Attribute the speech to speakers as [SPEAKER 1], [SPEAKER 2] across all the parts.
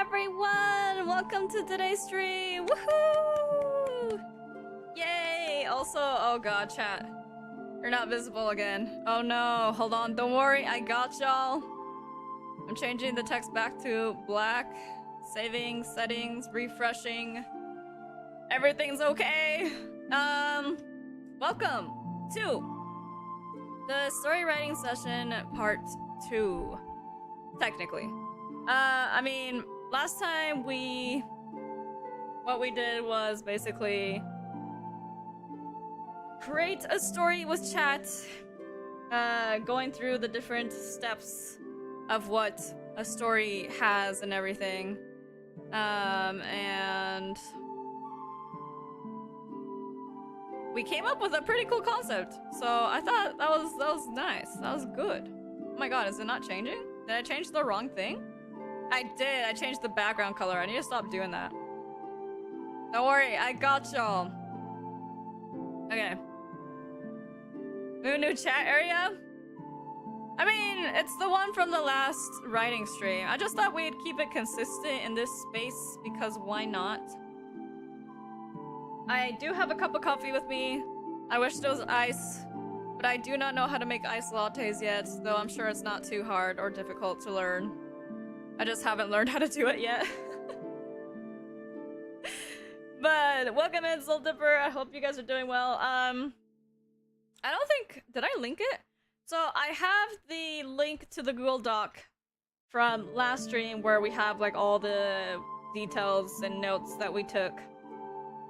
[SPEAKER 1] everyone! Welcome to today's stream! Woohoo! Yay! Also, oh god, chat. You're not visible again. Oh no, hold on, don't worry, I got y'all. I'm changing the text back to black. Saving, settings, refreshing. Everything's okay. Welcome to the story writing session part 2. Technically. I mean, last time what we did was basically create a story with chat, going through the different steps of what a story has and everything. And we came up with a pretty cool concept. So I thought that was nice. That was good. Oh my god, is it not changing? Did I change the wrong thing? I did. I changed the background color. I need to stop doing that. Don't worry, I got y'all. Okay. New chat area? I mean, it's the one from the last writing stream. I just thought we'd keep it consistent in this space because why not? I do have a cup of coffee with me. I wish there was ice, but I do not know how to make iced lattes yet, though I'm sure it's not too hard or difficult to learn. I just haven't learned how to do it yet. But welcome in, Soul Dipper. I hope you guys are doing well. I don't think... Did I link it? So I have the link to the Google Doc from last stream where we have like all the details and notes that we took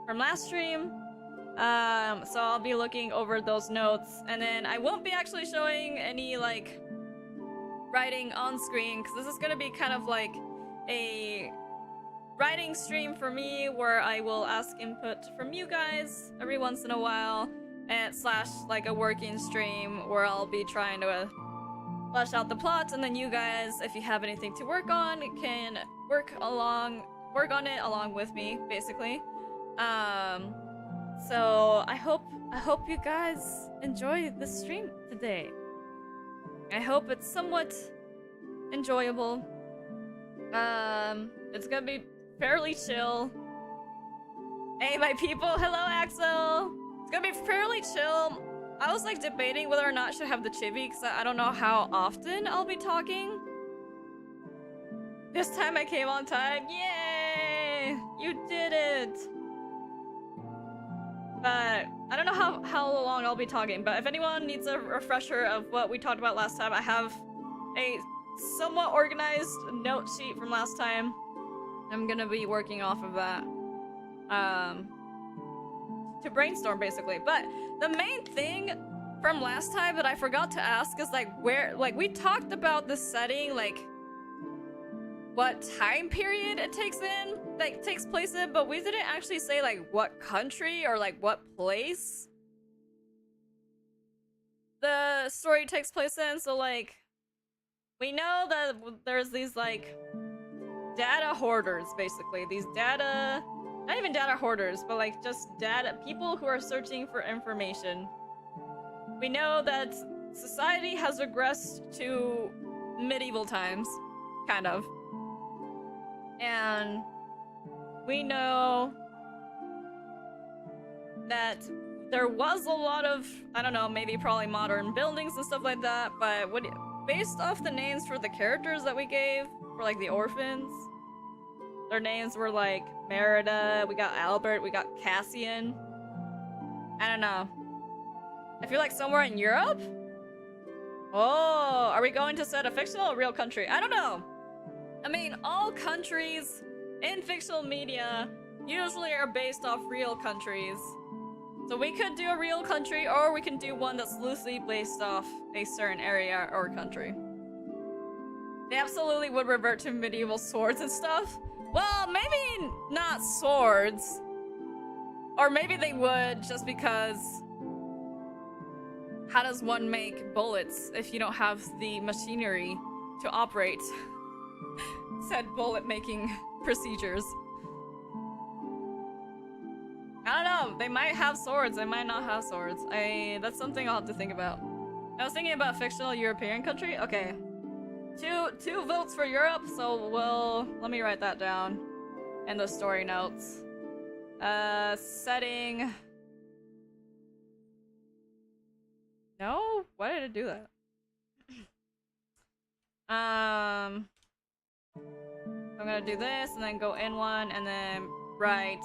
[SPEAKER 1] from last stream. So I'll be looking over those notes, and then I won't be actually showing any like writing on screen because this is gonna be kind of like a writing stream for me where I will ask input from you guys every once in a while, and slash like a working stream where I'll be trying to flesh out the plot, and then you guys, if you have anything to work on, can work on it along with me, basically. So I hope you guys enjoy the stream today. I hope it's somewhat enjoyable. It's gonna be fairly chill. Hey, my people! Hello, Axel! It's gonna be fairly chill. I was like debating whether or not I should have the chibi because I don't know how often I'll be talking. This time I came on time. Yay! You did it! But I don't know how long I'll be talking, but if anyone needs a refresher of what we talked about last time, I have a somewhat organized note sheet from last time. I'm gonna be working off of that to brainstorm, basically. But the main thing from last time that I forgot to ask is like where, like, we talked about the setting, like what time period it takes place in, but we didn't actually say like what country or like what place the story takes place in. So like we know that there's these like data hoarders, basically. These data, not even data hoarders, but like just data people who are searching for information. We know that society has regressed to medieval times, kind of. And we know that there was a lot of, I don't know, maybe probably modern buildings and stuff like that, but based off the names for the characters that we gave, for like the orphans, their names were like Merida, we got Albert, we got Cassian. I don't know. I feel like somewhere in Europe? Oh, are we going to set a fictional or real country? I don't know. I mean, all countries in fictional media usually are based off real countries. So we could do a real country, or we can do one that's loosely based off a certain area or country. They absolutely would revert to medieval swords and stuff. Well, maybe not swords. Or maybe they would, just because how does one make bullets if you don't have the machinery to operate said bullet-making procedures? I don't know. They might have swords. They might not have swords. That's something I'll have to think about. I was thinking about fictional European country. Okay. Two votes for Europe, so let me write that down in the story notes. Setting. No? Why did it do that? I'm gonna do this and then go in one and then write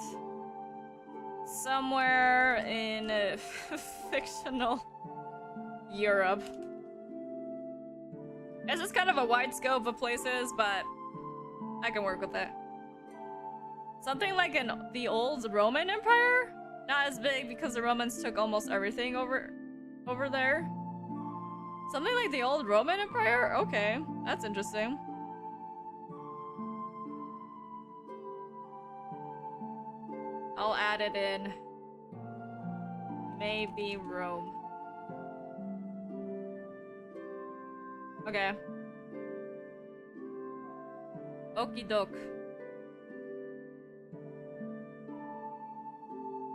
[SPEAKER 1] somewhere in fictional Europe. It's just kind of a wide scope of places, but I can work with it. Something like in the old Roman Empire? Not as big because the Romans took almost everything over there. Something like the old Roman Empire? Okay, that's interesting. I'll add it in. Maybe Rome. Okay. Okie doke.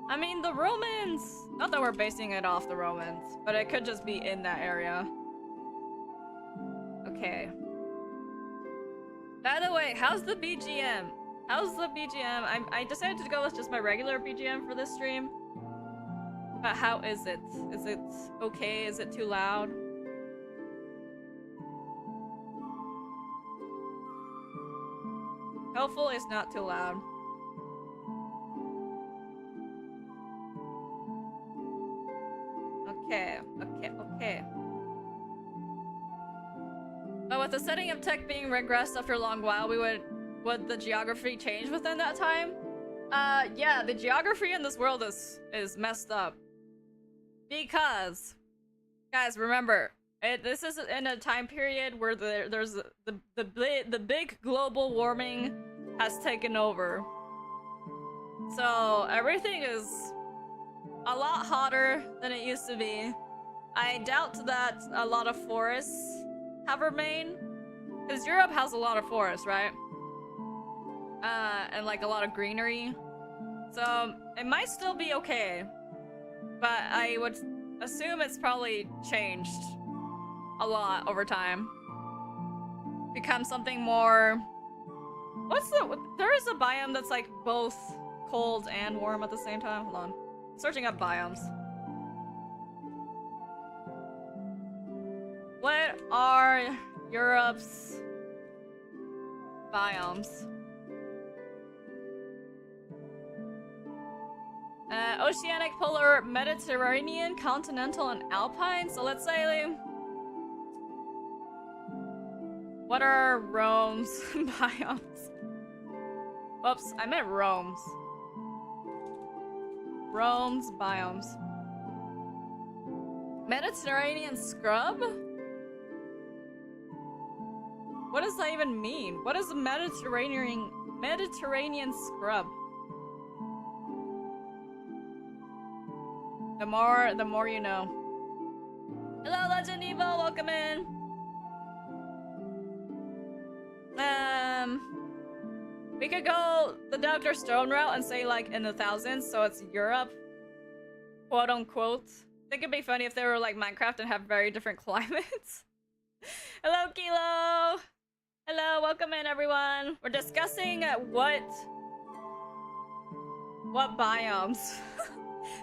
[SPEAKER 1] I mean, the Romans... Not that we're basing it off the Romans, but it could just be in that area. Okay. By the way, how's the BGM? How's the BGM? I decided to go with just my regular BGM for this stream. But how is it? Is it okay? Is it too loud? Hopefully it's not too loud. Okay. But with the setting of tech being regressed after a long while, would the geography change within that time? Yeah, the geography in this world is messed up. Because, guys, remember, this is in a time period where there's the big global warming has taken over. So everything is a lot hotter than it used to be. I doubt that a lot of forests have remained, because Europe has a lot of forests, right? And like a lot of greenery. So it might still be okay, but I would assume it's probably changed a lot over time. Become something more... There is a biome that's like both cold and warm at the same time. Hold on. Searching up biomes. What are Europe's biomes? Oceanic, polar, Mediterranean, continental, and alpine. So let's say, what are Rome's biomes? Whoops, I meant Rome's. Rome's biomes. Mediterranean scrub? What does that even mean? What is a Mediterranean scrub? The more you know. Hello, Legend Evo, welcome in. We could go the Dr. Stone route and say like in the thousands, so it's Europe, quote unquote. I think it'd be funny if they were like Minecraft and have very different climates. Hello, Kilo. Hello, welcome in, everyone. We're discussing what biomes,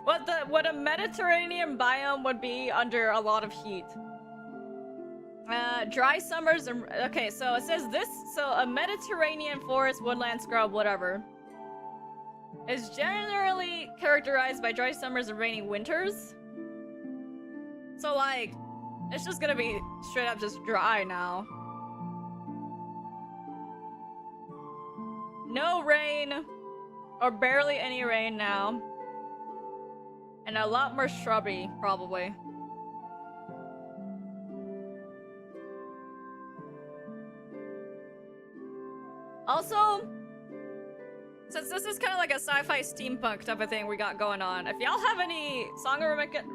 [SPEAKER 1] what a Mediterranean biome would be under a lot of heat. Dry summers and okay, so it says this. So a Mediterranean forest, woodland, scrub, whatever, is generally characterized by dry summers and rainy winters. So like, it's just gonna be straight up just dry now. No rain, or barely any rain now. And a lot more shrubby, probably. Also, since this is kind of like a sci-fi steampunk type of thing we got going on, if y'all have any song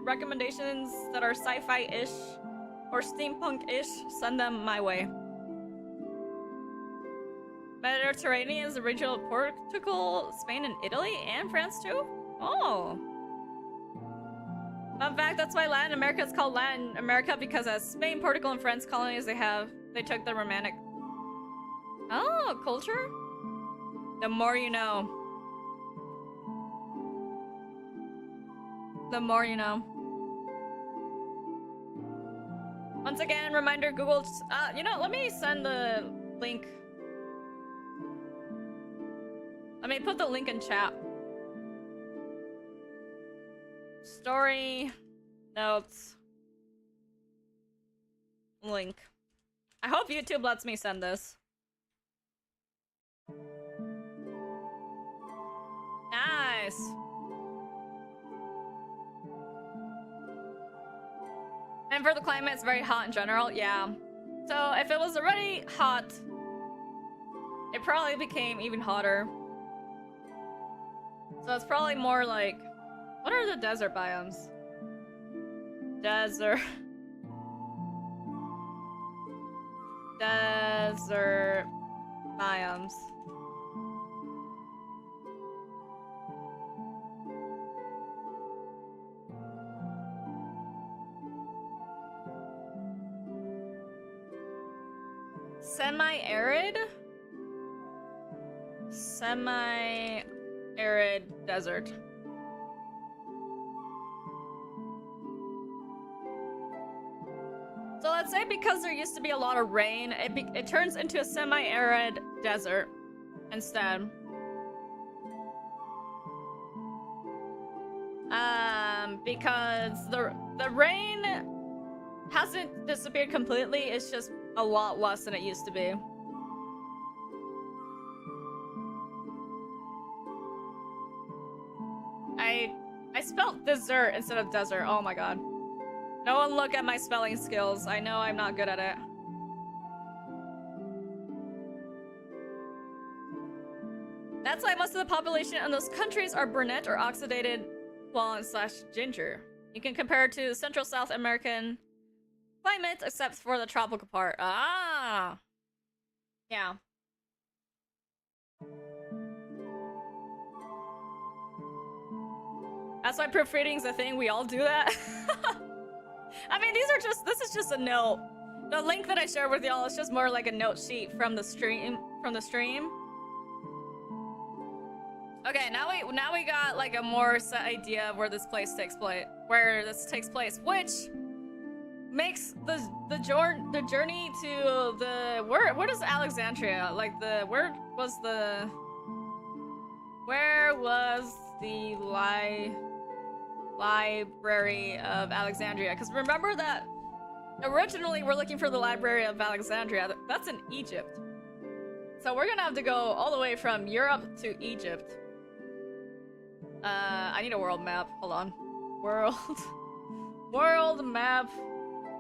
[SPEAKER 1] recommendations that are sci-fi-ish or steampunk-ish, send them my way. Mediterranean is the region of Portugal, Spain, and Italy, and France too? Oh. Fun fact, that's why Latin America is called Latin America, because as Spain, Portugal, and France colonies, they have they took the romantic. Oh, culture? The more you know. The more you know. Once again, reminder, Google, you know, let me send the link. Let me put the link in chat. Story, notes, link. I hope YouTube lets me send this. Nice. And for the climate, it's very hot in general, yeah. So if it was already hot, it probably became even hotter. So it's probably more like, what are the desert biomes? Desert biomes. Semi-arid? Semi-arid desert. So let's say because there used to be a lot of rain, it turns into a semi-arid desert instead. Because the rain hasn't disappeared completely, it's just a lot less than it used to be. I spelled dessert instead of desert. Oh my god. No one look at my spelling skills. I know I'm not good at it. That's why most of the population in those countries are brunette or oxidated blonde / ginger. You can compare it to Central South American climate, except for the tropical part. Ah! Yeah. That's why proofreading's a thing. We all do that. I mean, this is just a note. The link that I shared with y'all is just more like a note sheet from the stream. Okay, now we got like a more set idea of where this takes place, which makes the journey to the where is Alexandria? Like where was the Library of Alexandria? Because remember that originally we're looking for the Library of Alexandria. That's in Egypt. So we're gonna have to go all the way from Europe to Egypt. I need a world map. Hold on. World map.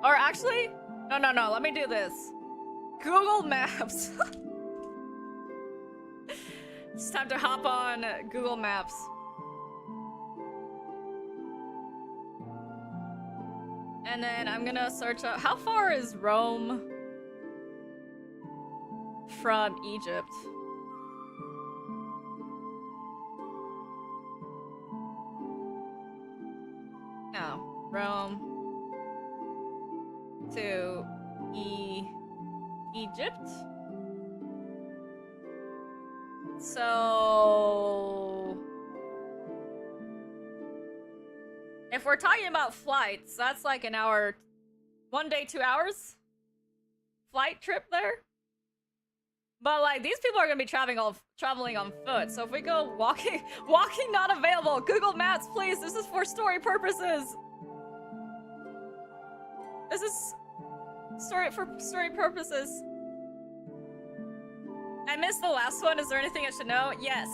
[SPEAKER 1] Or actually, no, let me do this. Google Maps. It's time to hop on Google Maps. And then I'm gonna search up, how far is Rome from Egypt? No, Rome to Egypt. So if we're talking about flights, that's like an hour, 1 day, 2 hours flight trip there. But like these people are gonna be traveling on foot. So if we go walking not available. Google Maps, please. This is for story purposes. This is for story purposes. I missed the last one. Is there anything I should know? Yes.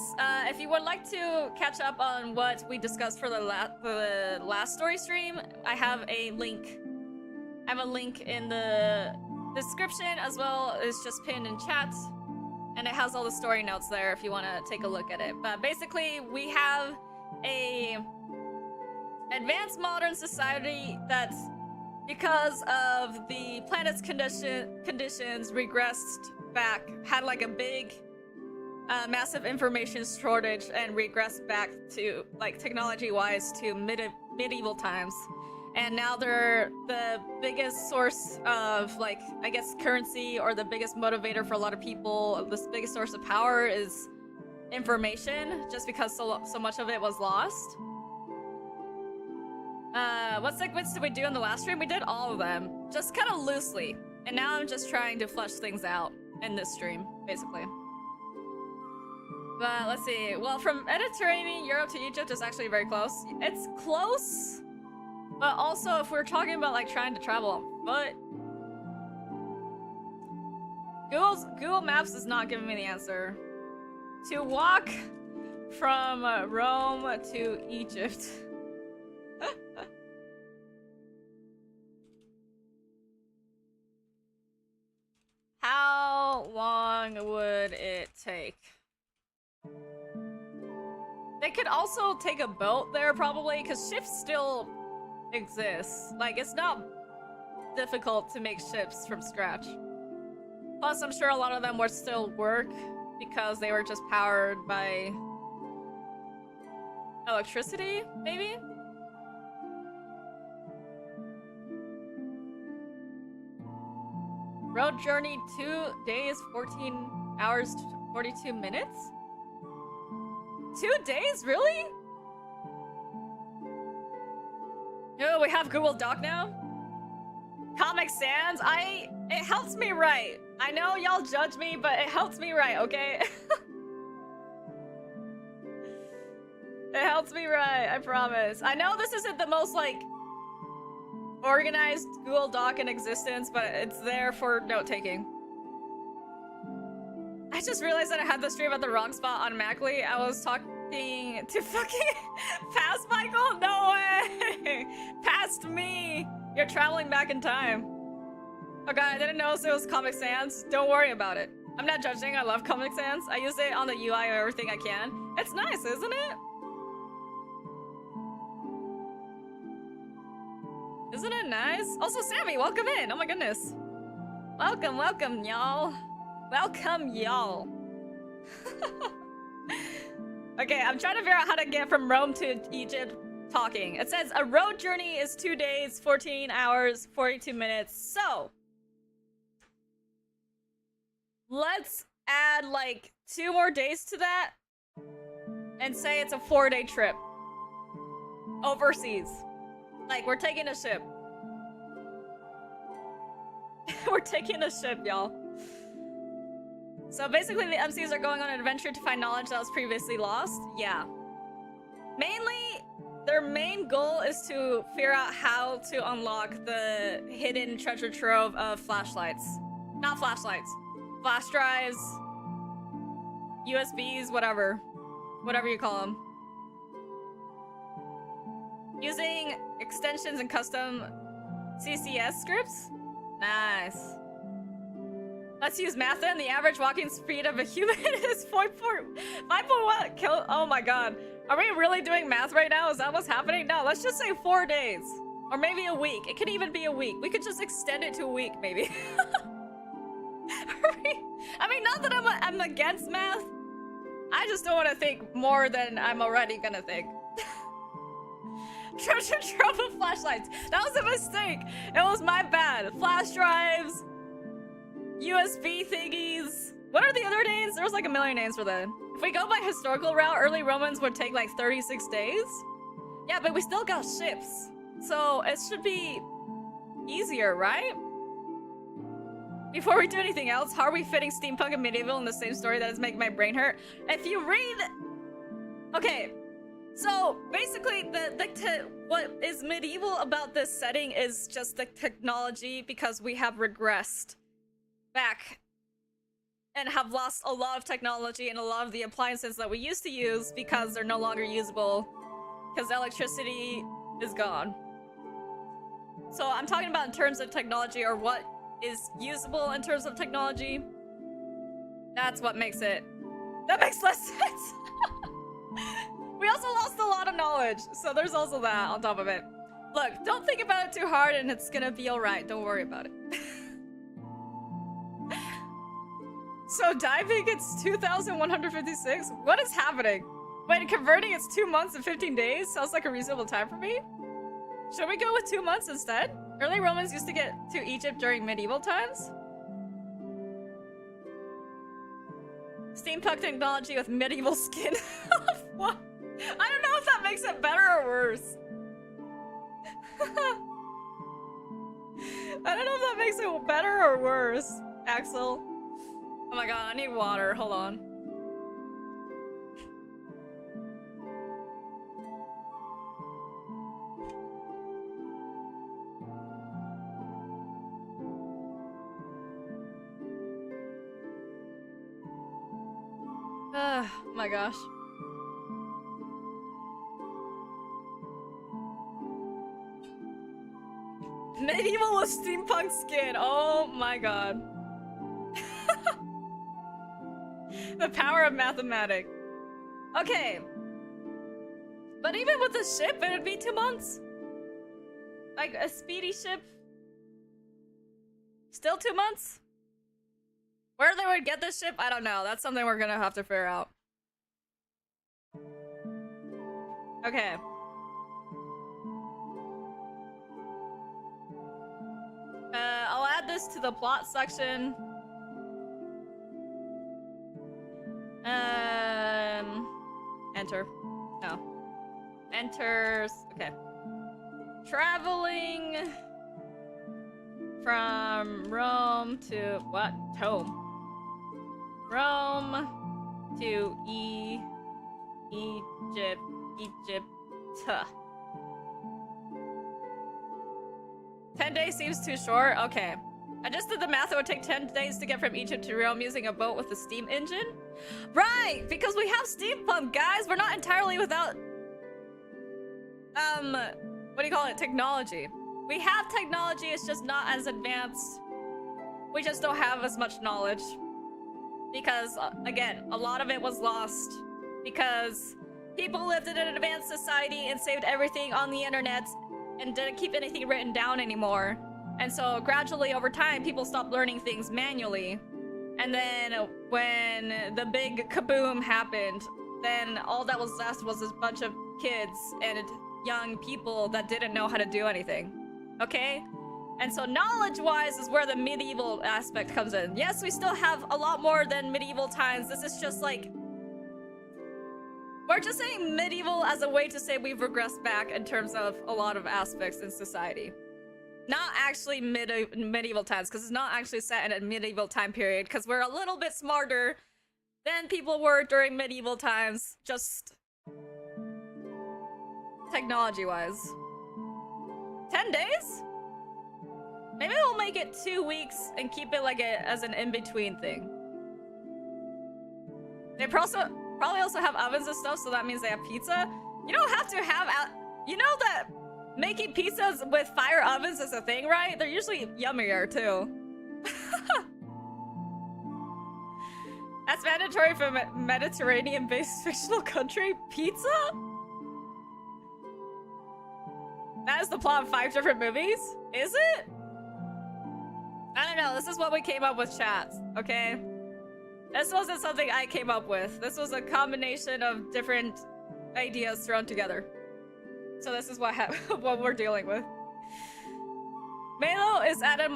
[SPEAKER 1] If you would like to catch up on what we discussed for the last story stream, I have a link. I have a link in the description, as well as just pinned in chat. And it has all the story notes there if you want to take a look at it. But basically, we have a advanced modern society that's, because of the planet's conditions, regressed back, had like a big massive information shortage, and regressed back to, like, technology-wise to medieval times. and now they're the biggest source of, like, I guess currency, or the biggest motivator for a lot of people. The biggest source of power is information, just because so much of it was lost. What segments did we do in the last stream? We did all of them, just kind of loosely. And now I'm just trying to flesh things out in this stream, basically. But let's see. Well, from Mediterranean Europe to Egypt is actually very close. It's close, but also if we're talking about like trying to travel on foot, Google Maps is not giving me the answer. To walk from Rome to Egypt. How long would it take? They could also take a boat there, probably, because ships still exist. Like, it's not difficult to make ships from scratch. Plus, I'm sure a lot of them would still work because they were just powered by electricity, maybe? Road journey 2 days, 14 hours, 42 minutes? 2 days? Really? Oh, we have Google Doc now? Comic Sans? It helps me write. I know y'all judge me, but it helps me write, okay? It helps me write, I promise. I know this isn't the most, like, organized Google Doc in existence, but it's there for note-taking. I just realized that I had the stream at the wrong spot automatically. I was talking to fucking past Michael? No way! Past me! You're traveling back in time. Oh god, I didn't notice it was Comic Sans. Don't worry about it. I'm not judging, I love Comic Sans. I use it on the UI or everything I can. It's nice, isn't it? Isn't it nice? Also, Sammy, welcome in. Oh my goodness. Welcome, welcome, y'all. Welcome, y'all. Okay, I'm trying to figure out how to get from Rome to Egypt talking. It says a road journey is 2 days, 14 hours, 42 minutes. So, let's add like 2 more days to that and say it's a 4-day trip overseas. Like, we're taking a ship. We're taking a ship, y'all. So basically the MCs are going on an adventure to find knowledge that was previously lost. Yeah. Mainly, their main goal is to figure out how to unlock the hidden treasure trove of flashlights. Not flashlights. Flash drives, USBs, whatever. Whatever you call them. Using extensions and custom CCS scripts? Nice. Let's use math then. The average walking speed of a human is 5.1 kilo. Oh my god. Are we really doing math right now? Is that what's happening? No, let's just say 4 days. Or maybe a week. It could even be a week. We could just extend it to a week, maybe. I mean, not that I'm against math. I just don't want to think more than I'm already gonna think. Treasure trove of flashlights. That was a mistake. It was my bad. Flash drives, USB thingies. What are the other names? There was like a million names for that. If we go by historical route, early Romans would take like 36 days. Yeah, but we still got ships. So it should be easier, right? Before we do anything else, how are we fitting steampunk and medieval in the same story that is making my brain hurt? If you read... Okay. So basically, what is medieval about this setting is just the technology, because we have regressed back and have lost a lot of technology and a lot of the appliances that we used to use because they're no longer usable because electricity is gone. So I'm talking about in terms of technology, or what is usable in terms of technology. That's what makes it. That makes less sense. We also lost a lot of knowledge, so there's also that on top of it. Look, don't think about it too hard and it's gonna be alright. Don't worry about it. So diving, it's 2,156? What is happening? Wait, converting, it's 2 months and 15 days? Sounds like a reasonable time for me? Should we go with 2 months instead? Early Romans used to get to Egypt during medieval times. Steampunk technology with medieval skin. What? I don't know if that makes it better or worse. I don't know if that makes it better or worse, Axel. Oh my god, I need water. Hold on. Oh my gosh. Medieval with steampunk skin. Oh my god. The power of mathematics. Okay. But even with the ship, it would be 2 months. Like a speedy ship. Still 2 months? Where they would get this ship, I don't know. That's something we're gonna have to figure out. Okay. I'll add this to the plot section. Enter. No. Enters. Okay. Traveling from Rome to what? Home. Rome to Egypt. 10 days seems too short. Okay. I just did the math. It would take 10 days to get from Egypt to Rome using a boat with a steam engine. Right! Because we have steampunk, guys! We're not entirely without... what do you call it? Technology. We have technology, it's just not as advanced. We just don't have as much knowledge. Because, again, a lot of it was lost. Because people lived in an advanced society and saved everything on the internet and didn't keep anything written down anymore. And so gradually over time, people stopped learning things manually. And then when the big kaboom happened, then all that was left was a bunch of kids and young people that didn't know how to do anything. Okay? And so knowledge-wise is where the medieval aspect comes in. Yes, we still have a lot more than medieval times. This is just like... We're just saying medieval as a way to say we've regressed back in terms of a lot of aspects in society. Not actually medieval times, because it's not actually set in a medieval time period, because we're a little bit smarter than people were during medieval times, just technology-wise. 10 days? Maybe we'll make it 2 weeks and keep it like as an in-between thing. They probably also have ovens and stuff, so that means they have pizza. You don't have to have... You know that making pizzas with fire ovens is a thing, right? They're usually yummier, too. That's mandatory for Mediterranean-based fictional country. Pizza? That is the plot of 5 different movies? Is it? I don't know. This is what we came up with, chat. Okay? This wasn't something I came up with. This was a combination of different ideas thrown together. So this is what we're dealing with. Maelo is at a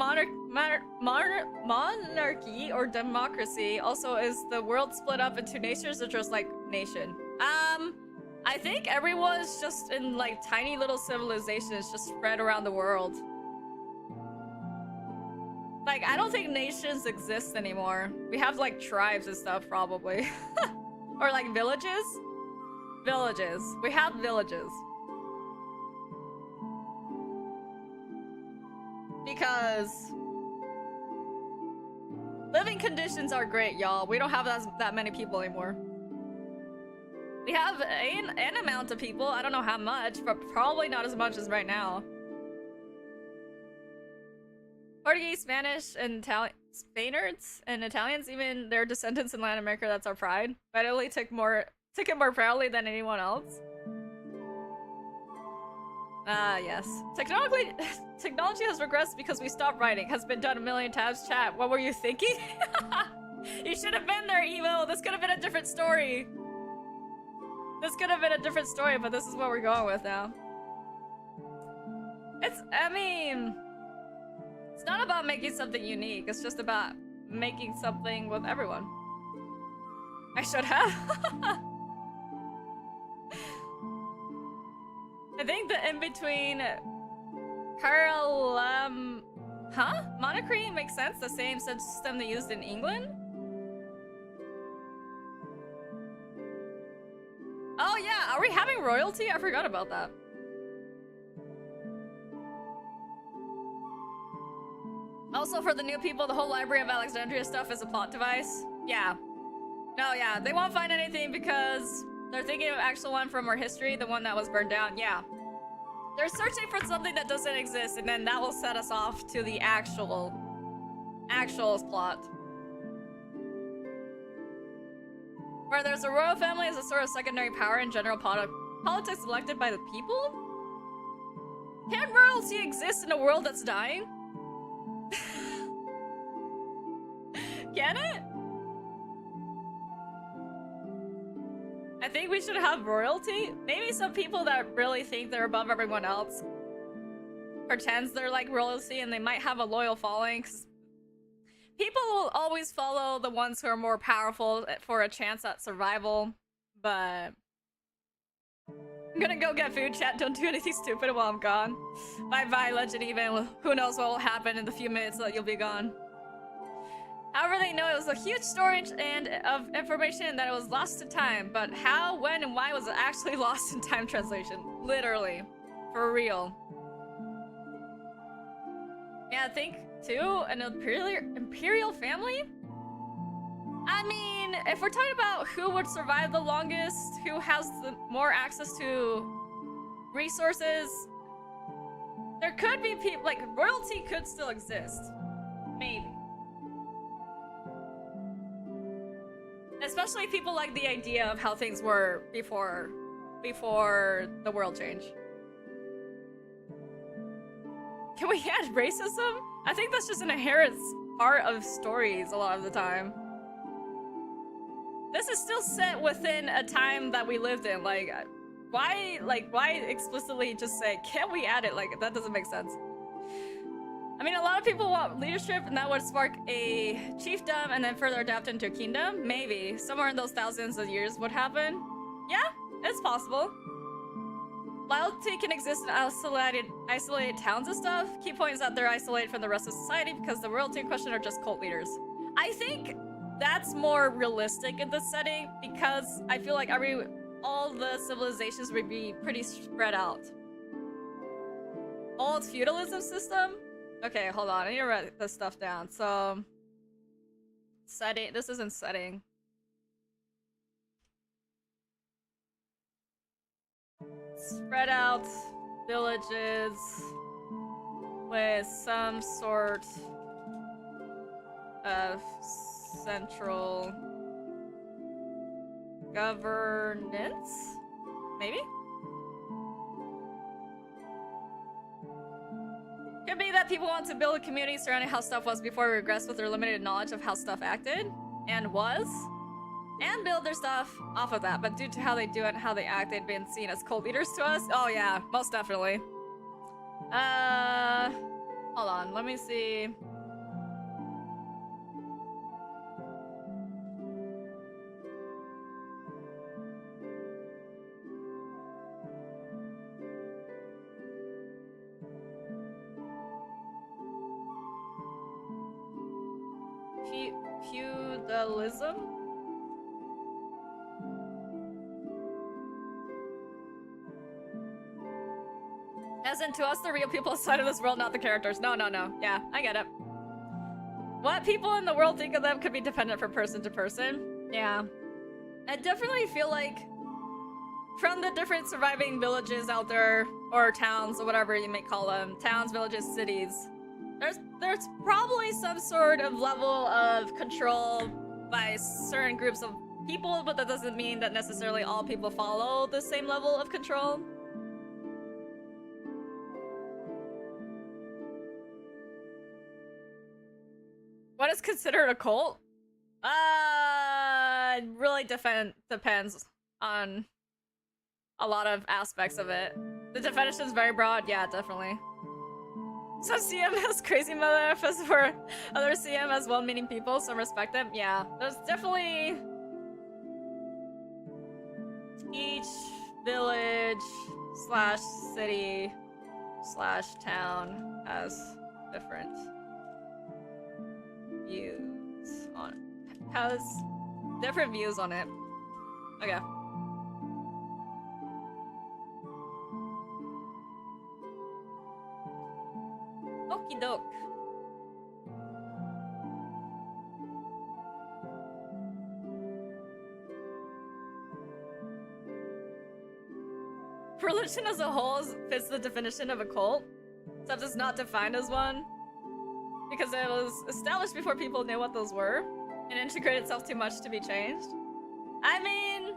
[SPEAKER 1] monarchy or democracy. Also, is the world split up into nations or just like nation? I think everyone's just in like tiny little civilizations just spread around the world. Like, I don't think nations exist anymore. We have like tribes and stuff probably. Or like villages? Villages. We have villages. Because living conditions are great, y'all. We don't have that many people anymore. We have an amount of people. I don't know how much, but probably not as much as right now. Portuguese, Spanish, and Spaniards and Italians, even their descendants in Latin America, that's our pride. But Italy took it more proudly than anyone else. Yes. Technology has regressed because we stopped writing. Has been done a million times. Chat, what were you thinking? You should have been there, Evo. This could have been a different story. This could have been a different story, but this is what we're going with now. I mean, it's not about making something unique. It's just about making something with everyone. I should have. I think the in-between parallel, monochrome makes sense. The same system they used in England. Oh yeah, are we having royalty? I forgot about that. Also, for the new people, the whole Library of Alexandria stuff is a plot device. Yeah. No, yeah, they won't find anything because they're thinking of actual one from our history, the one that was burned down. Yeah. They're searching for something that doesn't exist, and then that will set us off to the actual plot. Where there's a royal family as a sort of secondary power in general politics elected by the people? Can royalty exist in a world that's dying? Can it? I think we should have royalty. Maybe some people that really think they're above everyone else pretends they're like royalty, and they might have a loyal following. 'Cause people will always follow the ones who are more powerful for a chance at survival. But I'm gonna go get food, chat. Don't do anything stupid while I'm gone. Bye bye, Legend Even. Who knows what will happen in the few minutes that you'll be gone. However, they know it was a huge storage of information and that it was lost to time. But how, when, and why was it actually lost in time translation? Literally. For real. Yeah, I think, too, an imperial family? I mean, if we're talking about who would survive the longest, who has the more access to resources, there could be people, like, royalty could still exist. Maybe. Especially people like the idea of how things were before the world change. Can we add racism? I think that's just an inherent part of stories a lot of the time. This is still set within a time that we lived in. Like, why explicitly just say, can't we add it? Like, that doesn't make sense. I mean, a lot of people want leadership, and that would spark a chiefdom and then further adapt into a kingdom. Maybe. Somewhere in those thousands of years would happen. Yeah, it's possible. Loyalty can exist in isolated towns and stuff. Key point is that they're isolated from the rest of society because the royalty in question are just cult leaders. I think that's more realistic in this setting because I feel like all the civilizations would be pretty spread out. Old feudalism system? Okay, hold on. I need to write this stuff down. So, setting. This isn't setting. Spread out villages with some sort of central governance? Maybe? Could be that people want to build a community surrounding how stuff was before we regress with their limited knowledge of how stuff acted and was, and build their stuff off of that. But due to how they do it and how they act, they'd been seen as cult leaders to us. Oh yeah, most definitely. Hold on, let me see. Feudalism? As in, to us, the real people outside of this world, not the characters. No. Yeah, I get it. What people in the world think of them could be dependent from person to person. Yeah. I definitely feel like from the different surviving villages out there, or towns, or whatever you may call them, towns, villages, cities, there's probably some sort of level of control by certain groups of people, but that doesn't mean that necessarily all people follow the same level of control. What is considered a cult? It really depends on a lot of aspects of it. The definition is very broad, yeah, definitely. Some CM has crazy motherfuckers for other CM as well-meaning people, so respect them. Yeah, there's definitely each village slash city slash town has different views on it. Has different views on it. Okay. Okie doke. Religion as a whole fits the definition of a cult, except it's not defined as one, because it was established before people knew what those were, and integrated itself too much to be changed. I mean,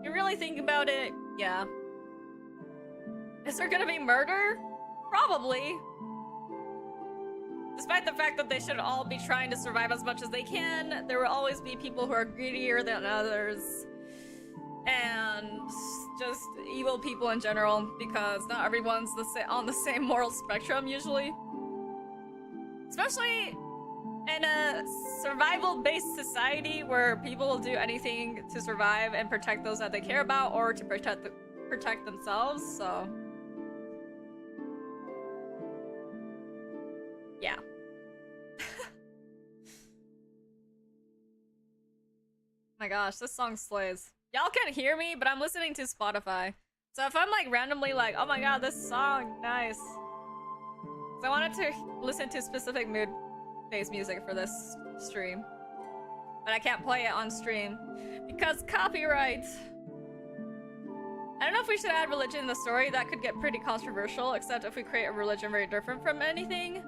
[SPEAKER 1] you really think about it, yeah. Is there gonna be murder? Probably. Despite the fact that they should all be trying to survive as much as they can, there will always be people who are greedier than others. And just evil people in general, because not everyone's on the same moral spectrum, usually. Especially in a survival-based society where people will do anything to survive and protect those that they care about, or to protect themselves, so... yeah. My gosh, this song slays. Y'all can't hear me, but I'm listening to Spotify. So if I'm like randomly like, oh my god, this song, nice. So I wanted to listen to specific mood-based music for this stream. But I can't play it on stream because copyright. I don't know if we should add religion in the story. That could get pretty controversial, except if we create a religion very different from anything.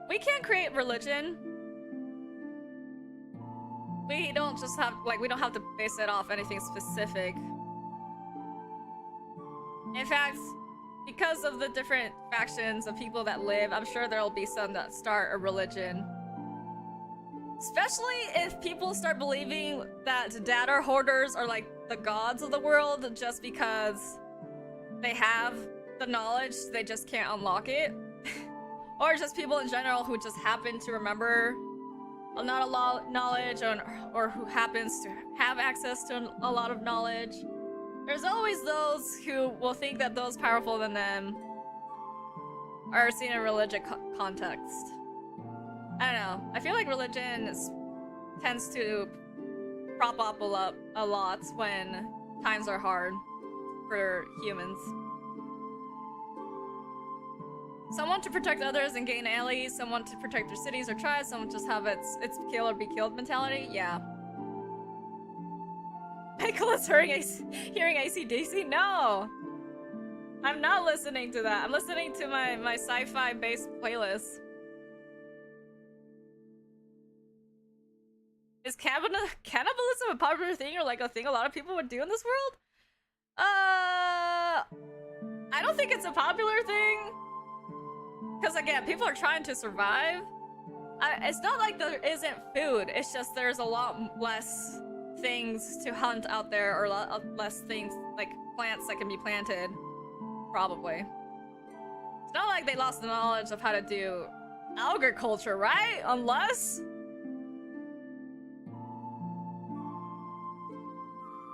[SPEAKER 1] We can't create religion. We don't just have, like, we don't have to base it off anything specific. In fact, because of the different factions of people that live, I'm sure there'll be some that start a religion. Especially if people start believing that data hoarders are like the gods of the world just because they have the knowledge, they just can't unlock it. Or just people in general who just happen to remember not a lot of knowledge, or who happens to have access to a lot of knowledge. There's always those who will think that those powerful than them are seen in a religious context. I don't know. I feel like religion tends to prop up a lot when times are hard for humans. Someone to protect others and gain allies, someone to protect their cities or tribes, someone just have its kill or be killed mentality. Yeah. Michael is hearing AC/DC? No! I'm not listening to that. I'm listening to my sci-fi based playlist. Is cannibalism a popular thing, or like a thing a lot of people would do in this world? I don't think it's a popular thing. Because again, people are trying to survive. It's not like there isn't food, it's just there's a lot less things to hunt out there, or a lot less things, like plants that can be planted. Probably. It's not like they lost the knowledge of how to do agriculture, right? Unless...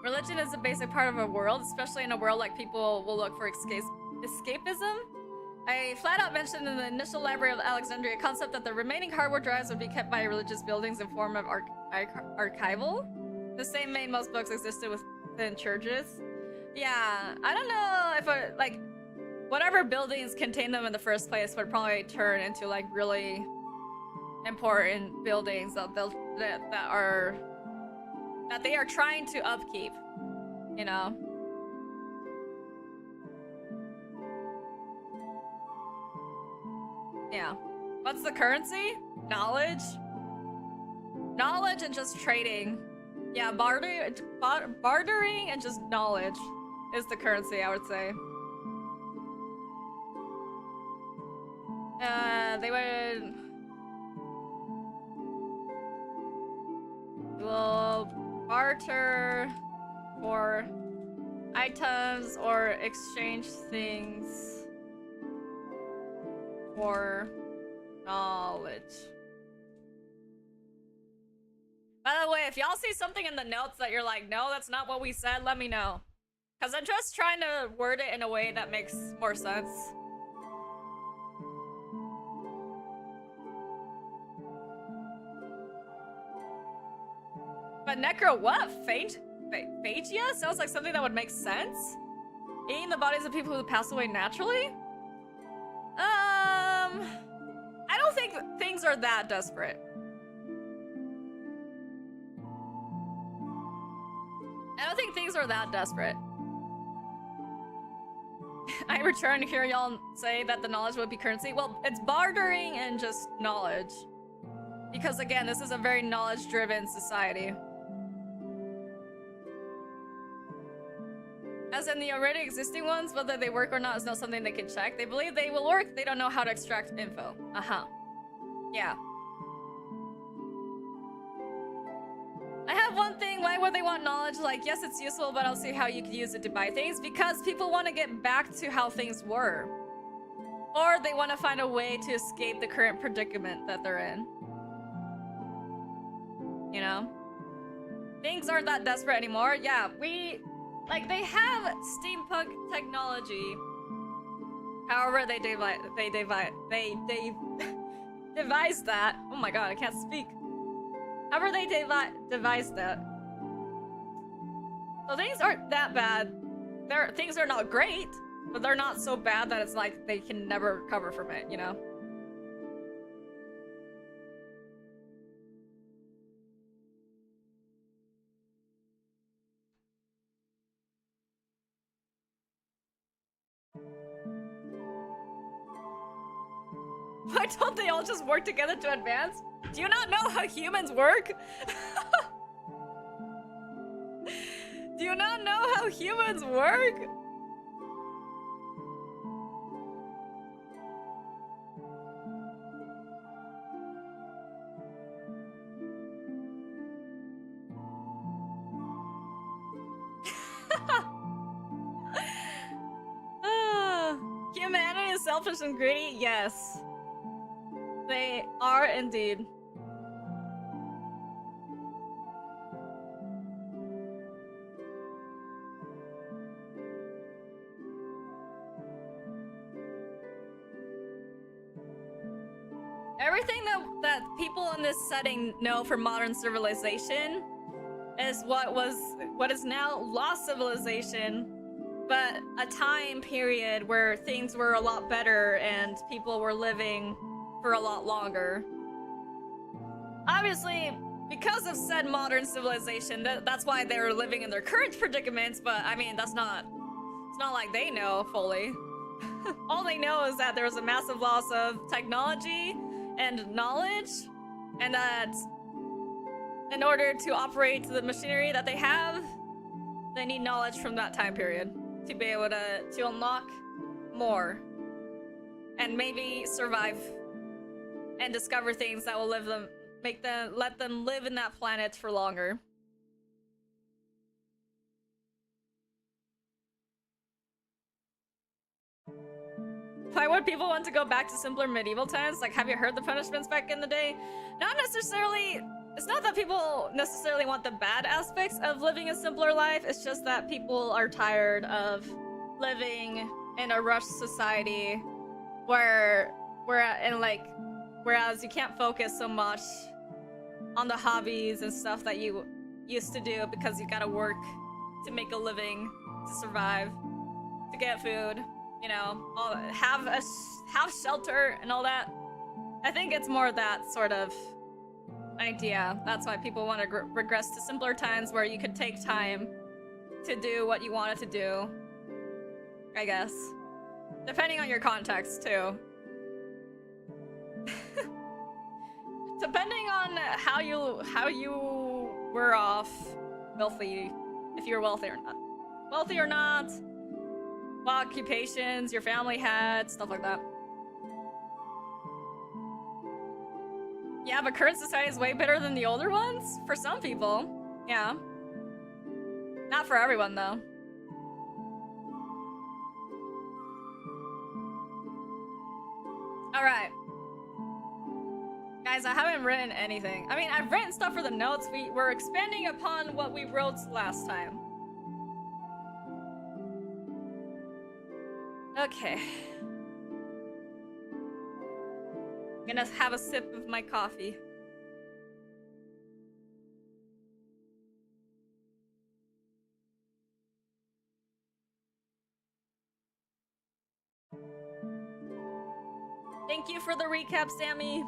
[SPEAKER 1] religion is a basic part of a world, especially in a world like people will look for escapism. I flat out mentioned in the initial library of Alexandria a concept that the remaining hardware drives would be kept by religious buildings in form of archival. The same way most books existed within churches. Yeah, I don't know if like whatever buildings contain them in the first place would probably turn into like really important buildings that they are trying to upkeep, you know. Yeah. What's the currency? Knowledge? Knowledge and just trading. Yeah, bartering and just knowledge is the currency, I would say. They will barter for items or exchange things for knowledge. By the way, if y'all see something in the notes that you're like, no, that's not what we said, let me know. Because I'm just trying to word it in a way that makes more sense. But necro what? Phagia? Sounds like something that would make sense. Eating the bodies of people who pass away naturally? I don't think things are that desperate. I don't think things are that desperate. I return to hear y'all say that the knowledge would be currency. Well, it's bartering and just knowledge. Because again, this is a very knowledge-driven society. As in the already existing ones, whether they work or not is not something they can check. They believe they will work, they don't know how to extract info. Yeah. I have one thing, why would they want knowledge? Like, yes, it's useful, but I don't see how you could use it to buy things. Because people want to get back to how things were. Or they want to find a way to escape the current predicament that they're in. You know? Things aren't that desperate anymore. Yeah, like, they have steampunk technology. However, they devised that. Oh my god, I can't speak. However, they devised that. So things aren't that bad. Things are not great, but they're not so bad that it's like they can never recover from it, you know? Why don't they all just work together to advance? Do you not know how humans work? Do you not know how humans work? Humanity is selfish and greedy? Yes. They are indeed. Everything that people in this setting know for modern civilization is what is now lost civilization, but a time period where things were a lot better and people were living for a lot longer. Obviously, because of said modern civilization, that's why they're living in their current predicaments, but I mean, it's not like they know fully. All they know is that there was a massive loss of technology and knowledge, and that in order to operate the machinery that they have, they need knowledge from that time period to be able to unlock more and maybe survive and discover things that will let them live in that planet for longer. Why would people want to go back to simpler medieval times? Like, have you heard the punishments back in the day? Not necessarily. It's not that people necessarily want the bad aspects of living a simpler life. It's just that people are tired of living in a rushed society whereas you can't focus so much on the hobbies and stuff that you used to do because you gotta work to make a living, to survive, to get food, you know, have shelter and all that. I think it's more that sort of idea. That's why people want to regress to simpler times where you could take time to do what you wanted to do, I guess. Depending on your context, too. Depending on how you were off wealthy, if you were wealthy or not. Wealthy or not, what occupations your family had, stuff like that. Yeah, but current society is way better than the older ones? For some people, yeah. Not for everyone, though. Alright. I haven't written anything. I mean, I've written stuff for the notes. We're expanding upon what we wrote last time. Okay. I'm gonna have a sip of my coffee. Thank you for the recap, Sammy.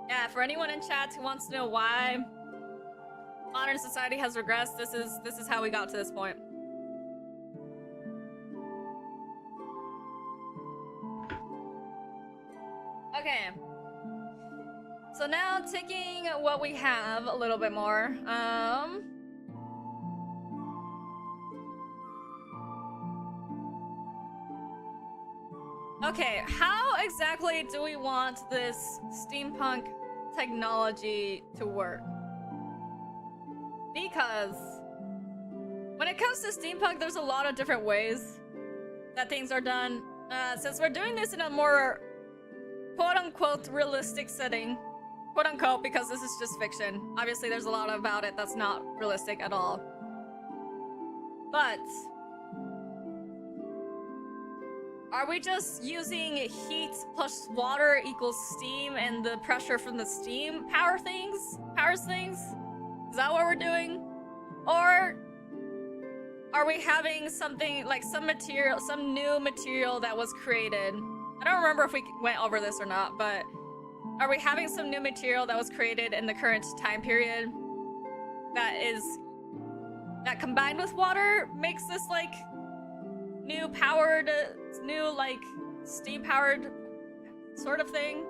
[SPEAKER 1] Yeah, for anyone in chat who wants to know why modern society has regressed, this is how we got to this point. Okay. So now taking what we have a little bit more. Okay, how exactly do we want this steampunk technology to work? Because when it comes to steampunk, there's a lot of different ways that things are done. Since we're doing this in a more quote-unquote realistic setting, quote-unquote because this is just fiction. Obviously, there's a lot about it that's not realistic at all. But are we just using heat plus water equals steam and the pressure from the steam powers things? Is that what we're doing? Or are we having something like some new material that was created? I don't remember if we went over this or not, but are we having some new material that was created in the current time period that combined with water makes this like new like steam powered sort of thing?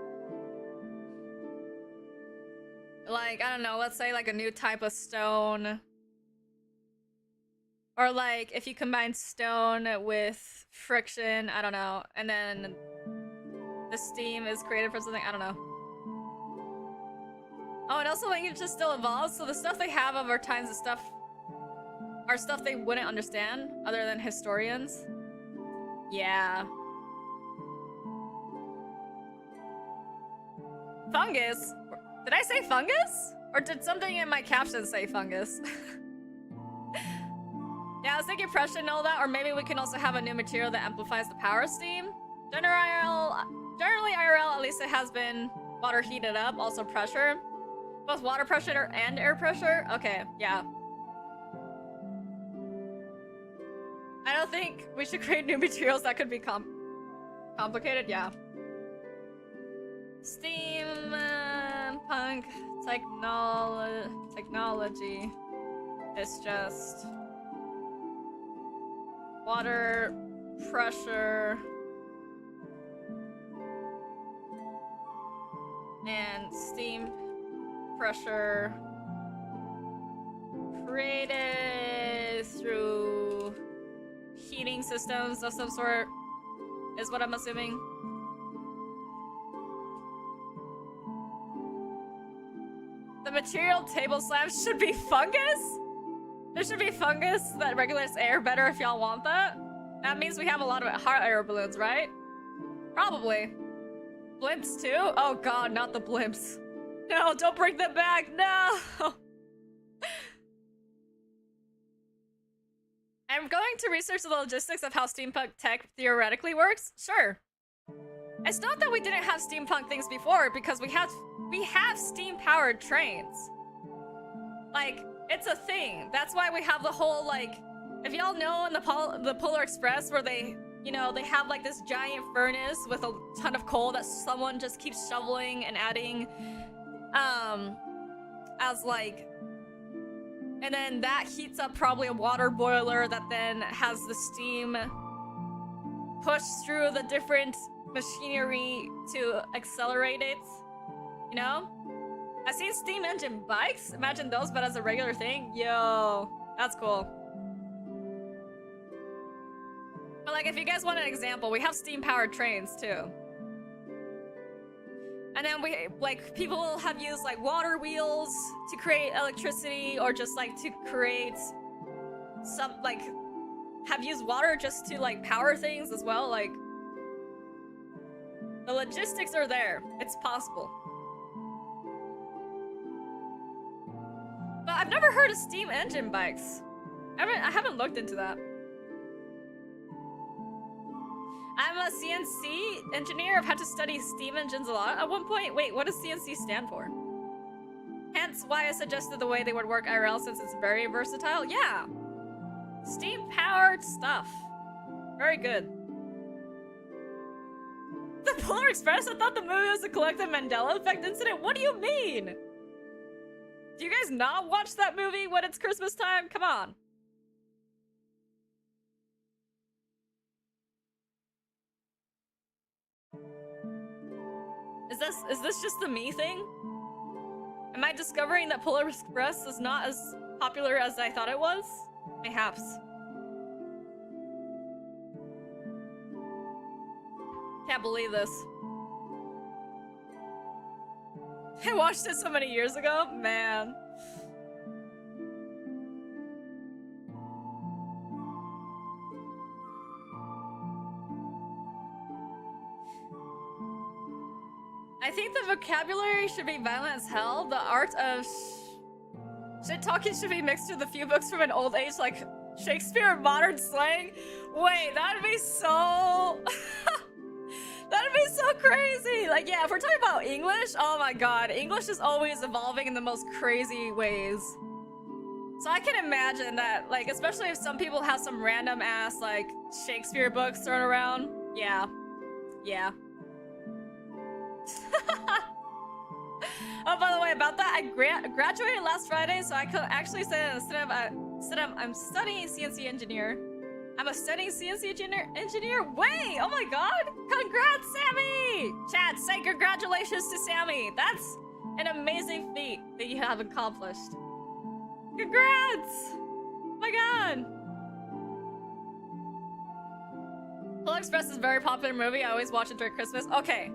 [SPEAKER 1] Like, I don't know, let's say like a new type of stone. Or like if you combine stone with friction, I don't know, and then the steam is created for something, I don't know. Oh, and also language just still evolves, so the stuff they have of our times are stuff they wouldn't understand other than historians. Yeah. Fungus? Did I say fungus? Or did something in my caption say fungus? Yeah, I was thinking pressure and all that, or maybe we can also have a new material that amplifies the power of steam. Generally IRL, at least it has been water heated up, also pressure. Both water pressure and air pressure? Okay, yeah. I don't think we should create new materials that could be complicated, yeah. Steampunk technology is just water pressure and steam pressure created through heating systems of some sort, is what I'm assuming. The material table slabs should be fungus? There should be fungus that regulates air better if y'all want that. That means we have a lot of hot air balloons, right? Probably. Blimps too? Oh god, not the blimps. No, don't bring them back, no! I'm going to research the logistics of how steampunk tech theoretically works. Sure. It's not that we didn't have steampunk things before, because we have steam-powered trains. Like, it's a thing. That's why we have the whole, like, if y'all know in the Polar Express where they, you know, they have like this giant furnace with a ton of coal that someone just keeps shoveling and adding, as like, and then that heats up probably a water boiler that then has the steam push through the different machinery to accelerate it, you know? I've seen steam engine bikes. Imagine those, but as a regular thing. Yo, that's cool. But like, if you guys want an example, we have steam-powered trains too. And then we, like, people have used like water wheels to create electricity, or just like to create some, like, have used water just to like power things as well. Like, the logistics are there. It's possible. I've never heard of steam engine bikes. I haven't looked into that. I'm a CNC engineer. I've had to study steam engines a lot at one point. Wait, what does CNC stand for? Hence why I suggested the way they would work IRL, since it's very versatile. Yeah. Steam-powered stuff. Very good. The Polar Express? I thought the movie was a collective Mandela effect incident. What do you mean? Do you guys not watch that movie when it's Christmas time? Come on. Is this just a me thing? Am I discovering that Polar Express is not as popular as I thought it was? Perhaps. Can't believe this. I watched it so many years ago, man. I think the vocabulary should be violent as hell. The art of shit talking should be mixed with a few books from an old age, like Shakespeare and modern slang. Wait, that'd be so... That'd be so crazy! Like, yeah, if we're talking about English, oh my god, English is always evolving in the most crazy ways. So I can imagine that, like, especially if some people have some random ass, like, Shakespeare books thrown around. Yeah. Yeah. Oh, by the way, about that, I graduated last Friday, so I could actually say instead of I'm studying CNC engineer, I'm a studying CNC engineer. Wait, oh my god! Congrats, Sammy! Chat, say congratulations to Sammy. That's an amazing feat that you have accomplished. Congrats! Oh my god. Polar Express is a very popular movie. I always watch it during Christmas. Okay.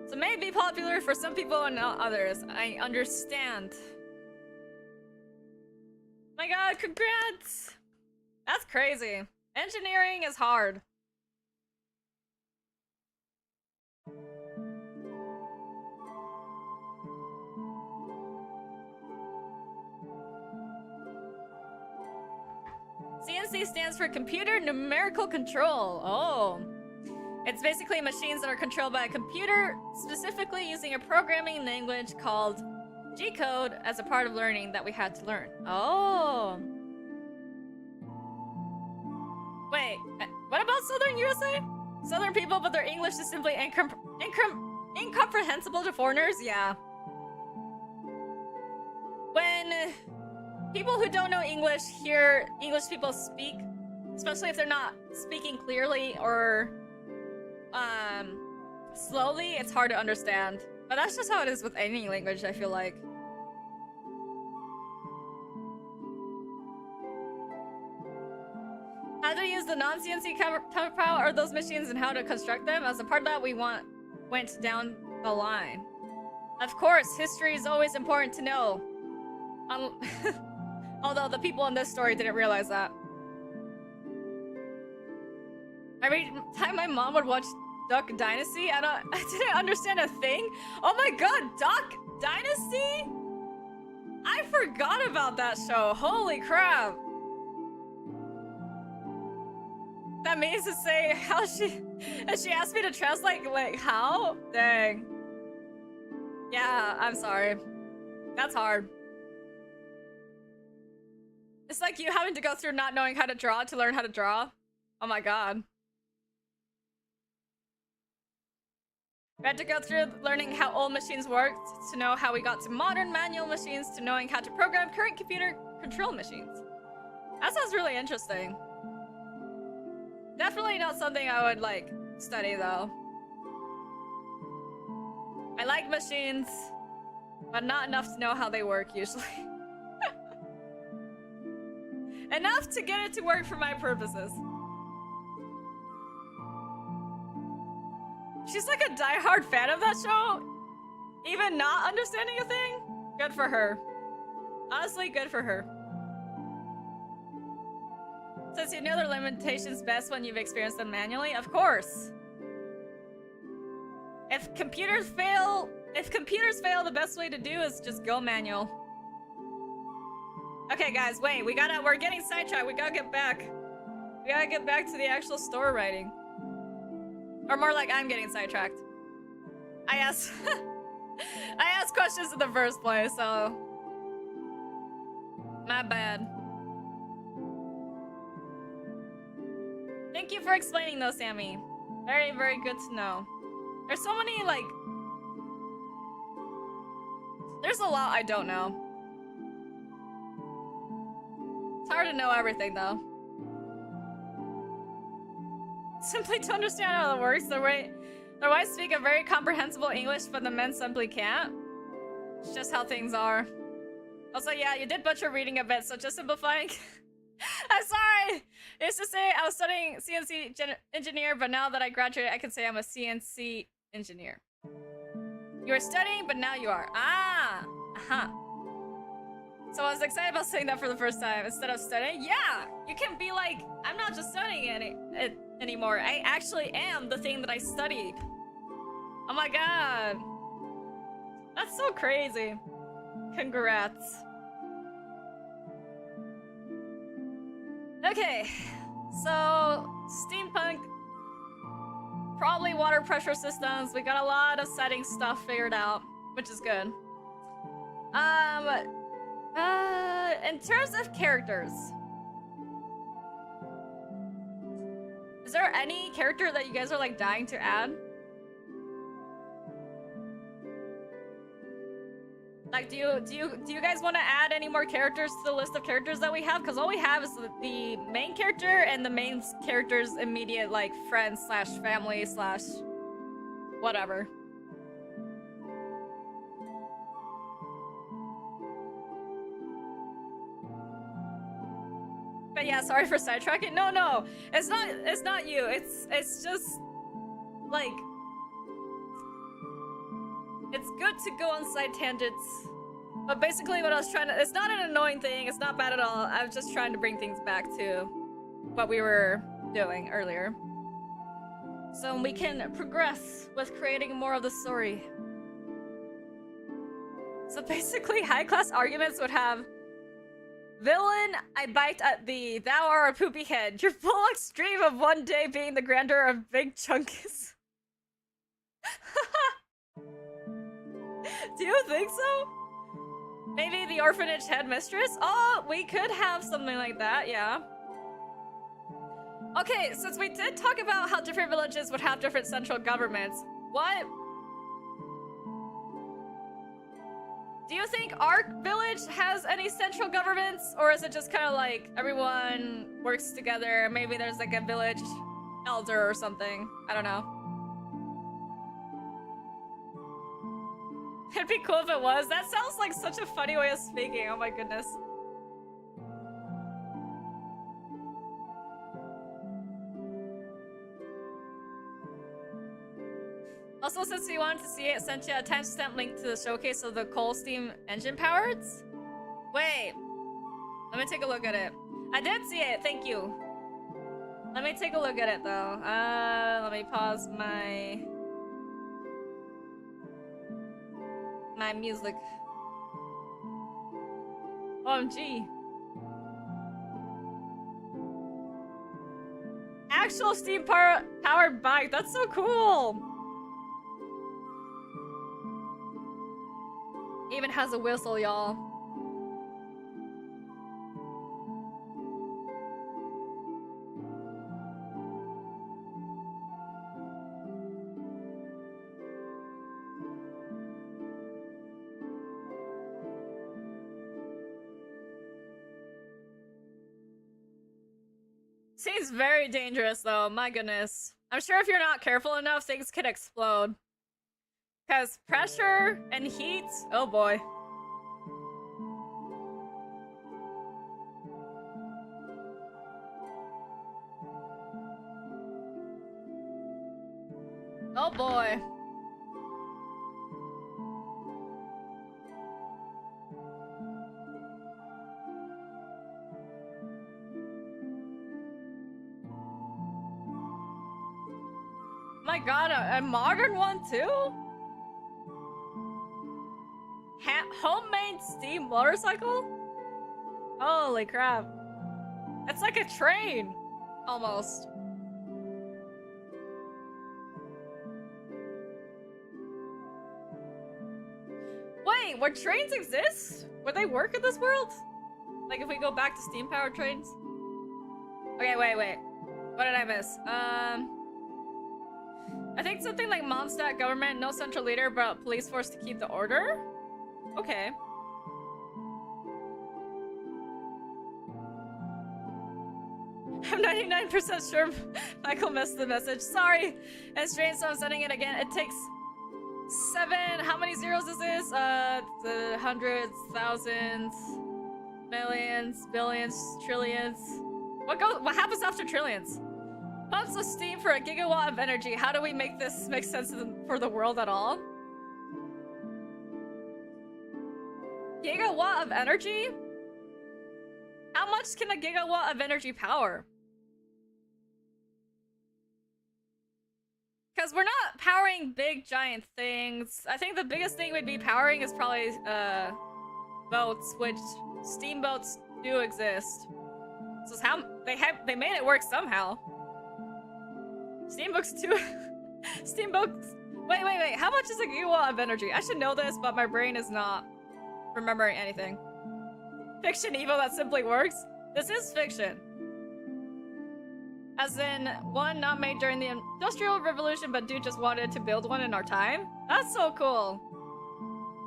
[SPEAKER 1] So it may be popular for some people and not others. I understand. My god, congrats! That's crazy. Engineering is hard. CNC stands for Computer Numerical Control. Oh. It's basically machines that are controlled by a computer, specifically using a programming language called G-code as a part of learning that we had to learn. Oh. Wait, what about Southern USA? Southern people, but their English is simply incomprehensible to foreigners? Yeah. When people who don't know English hear English people speak, especially if they're not speaking clearly or slowly, it's hard to understand. But that's just how it is with any language, I feel like. How to use the non-CNC counterpart or those machines and how to construct them. As a part of that, we went down the line. Of course, history is always important to know. Although the people in this story didn't realize that. Every time my mom would watch Duck Dynasty, I didn't understand a thing. Oh my god, Duck Dynasty? I forgot about that show. Holy crap. That means to say how she asked me to translate, like, how? Dang. Yeah, I'm sorry. That's hard. It's like you having to go through not knowing how to draw to learn how to draw. Oh my god. We had to go through learning how old machines worked, to know how we got to modern manual machines, to knowing how to program current computer control machines. That sounds really interesting. Definitely not something I would, like, study, though. I like machines, but not enough to know how they work, usually. Enough to get it to work for my purposes. She's like a diehard fan of that show, even not understanding a thing. Good for her. Honestly, good for her. Since you know their limitations best when you've experienced them manually, of course. If computers fail, the best way to do is just go manual. Okay, guys, wait. We're getting sidetracked. We gotta get back. We gotta get back to the actual story writing. Or more like I'm getting sidetracked. I asked questions in the first place, so my bad. Thank you for explaining though, Sammy. Very, very good to know. There's so many, like... There's a lot I don't know. It's hard to know everything, though. Simply to understand how it works, the wives speak a very comprehensible English, but the men simply can't. It's just how things are. Also, yeah, you did butcher reading a bit, so just simplifying. I'm sorry! I used to say I was studying CNC engineer, but now that I graduated, I can say I'm a CNC engineer. You were studying, but now you are. Ah! Uh-huh. So I was excited about saying that for the first time. Instead of studying, yeah! You can be like, I'm not just studying it anymore. I actually am the thing that I studied. Oh my god. That's so crazy. Congrats. Okay, so steampunk, probably water pressure systems. We got a lot of setting stuff figured out, which is good. In terms of characters, is there any character that you guys are like dying to add? Like, do you guys want to add any more characters to the list of characters that we have? Because all we have is the main character and the main character's immediate, like, friends slash family slash whatever. But yeah, sorry for sidetracking. No, it's not you. It's just like, it's good to go on side tangents. But basically what I was trying to... It's not an annoying thing. It's not bad at all. I was just trying to bring things back to what we were doing earlier. So we can progress with creating more of the story. So basically, high-class arguments would have... Villain, I bite at thee. Thou art a poopy head. Your full extreme of one day being the grandeur of Big Chunkus. Do you think so? Maybe the orphanage headmistress? Oh, we could have something like that, yeah. Okay, since we did talk about how different villages would have different central governments, what? Do you think our village has any central governments? Or is it just kind of like everyone works together? Maybe there's like a village elder or something. I don't know. It'd be cool if it was. That sounds like such a funny way of speaking. Oh my goodness. Also, since you wanted to see it, sent you a timestamp link to the showcase of the coal steam engine powered. Wait. Let me take a look at it. I did see it. Thank you. Let me take a look at it though. Let me pause my music. OMG. Actual steam powered bike. That's so cool. Even has a whistle, y'all. Seems very dangerous though, my goodness. I'm sure if you're not careful enough, things could explode. Because pressure and heat, oh boy. Oh boy. My god, a modern one too? Homemade steam motorcycle? Holy crap. It's like a train. Almost. Wait, would trains exist? Would they work in this world? Like if we go back to steam-powered trains? Okay, wait. What did I miss? I think something like Mondstadt government, no central leader, but police force to keep the order? Okay. I'm 99% sure Michael missed the message. Sorry. It's strange, so I'm sending it again. It takes 7. How many zeros is this? The hundreds, thousands, millions, billions, trillions. What happens after trillions? Pumps of steam for a gigawatt of energy. How do we make this make sense for the world at all? Gigawatt of energy? How much can a gigawatt of energy power? Because we're not powering big giant things. I think the biggest thing we'd be powering is probably boats, which steamboats do exist. So it's how they made it work somehow. Steamboats too. Steamboats. Wait. How much is a gigawatt of energy? I should know this, but my brain is not remembering anything. Fiction Evo that simply works? This is fiction. As in, one not made during the Industrial Revolution, but dude just wanted to build one in our time? That's so cool.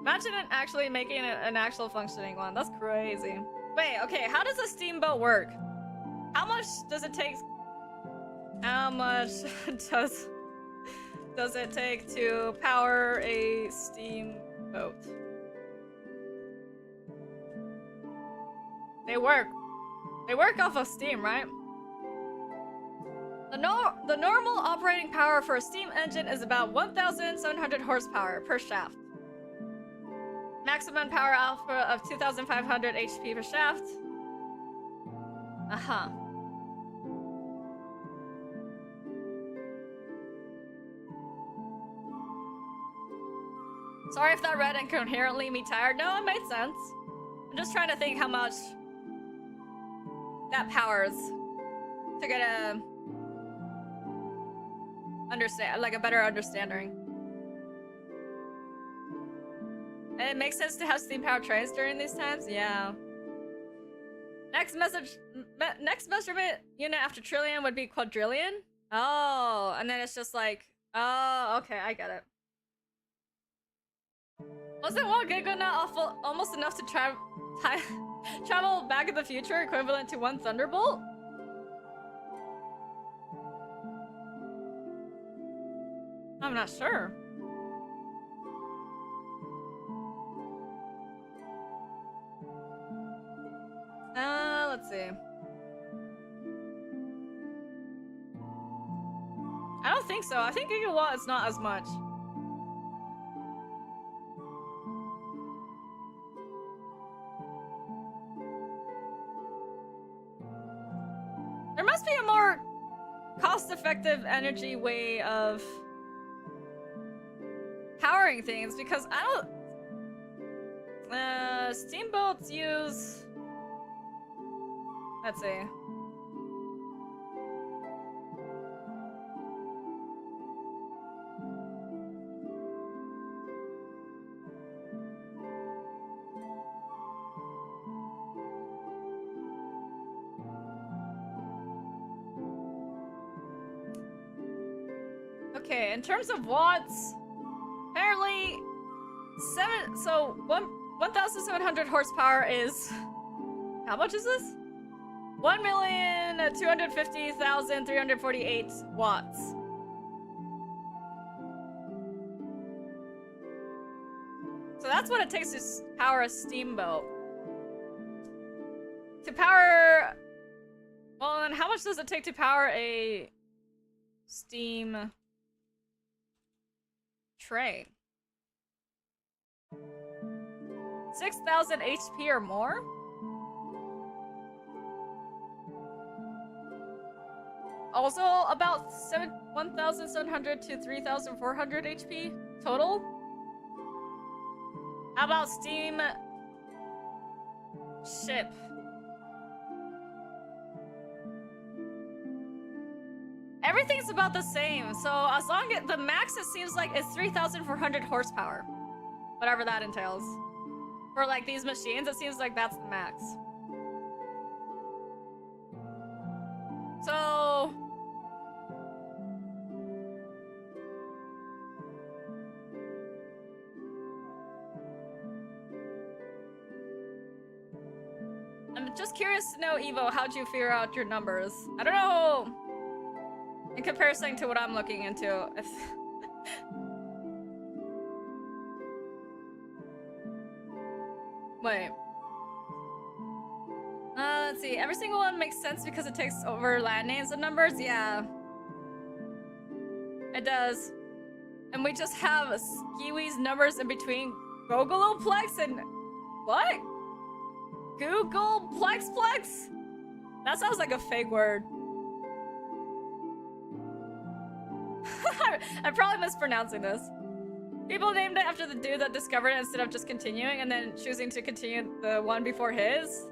[SPEAKER 1] Imagine it actually making an actual functioning one. That's crazy. Wait, okay, how does a steamboat work? How much does it take? How much does it take to power a steamboat? They work off of steam, right? The normal operating power for a steam engine is about 1,700 horsepower per shaft. Maximum power output of 2,500 HP per shaft. Uh-huh. Sorry if that read incoherently me tired. No, it made sense. I'm just trying to think how much that powers to get a better understanding. And it makes sense to have steam powered trains during these times. Yeah. Next measurement unit after trillion would be quadrillion. Oh, and then it's just like, oh, okay, I get it. Wasn't 1 gigawatt almost enough to travel back in the future, equivalent to 1 thunderbolt? I'm not sure. Let's see. I don't think so. I think gigawatt is not as much. There must be a more cost-effective energy way of powering things, because I don't... steamboats use... Let's see. Okay, in terms of watts, apparently 1,700 horsepower is... How much is this? 1,250,348 watts. So that's what it takes to power a steamboat. To power... Well, and how much does it take to power a steam train? 6,000 HP or more? Also about 1,700 to 3,400 HP total. How about steam ship? everything's about the same. So as long as the max, it seems like it's 3,400 horsepower, whatever that entails. For like these machines, it seems like that's the max. So I'm just curious to know, Evo, how'd you figure out your numbers? I don't know in comparison to what I'm looking into. If wait. Let's see. Every single one makes sense because it takes over land names and numbers. Yeah. It does. And we just have Skiwi's numbers in between Googleplex and... What? Googleplex? That sounds like a fake word. I'm probably mispronouncing this. People named it after the dude that discovered it instead of just continuing and then choosing to continue the one before his.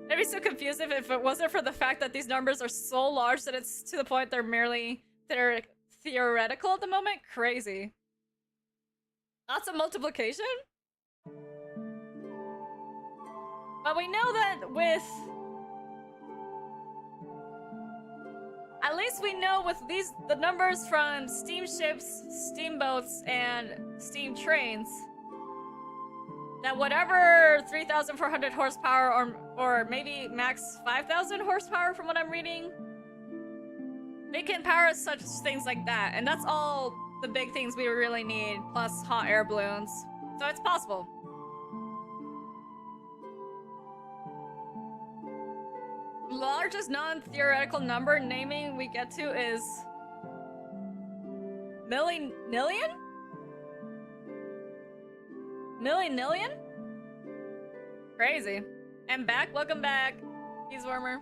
[SPEAKER 1] It'd be so confusing if it wasn't for the fact that these numbers are so large that it's to the point they're merely theoretical at the moment. Crazy. Lots of multiplication? But we know that with... At least we know with the numbers from steamships, steamboats, and steam trains, that whatever 3,400 horsepower or maybe max 5,000 horsepower from what I'm reading, they can power such things like that. And that's all the big things we really need, plus hot air balloons. So it's possible. Largest non-theoretical number naming we get to is... Million? Million? Crazy. And back, welcome back. He's warmer.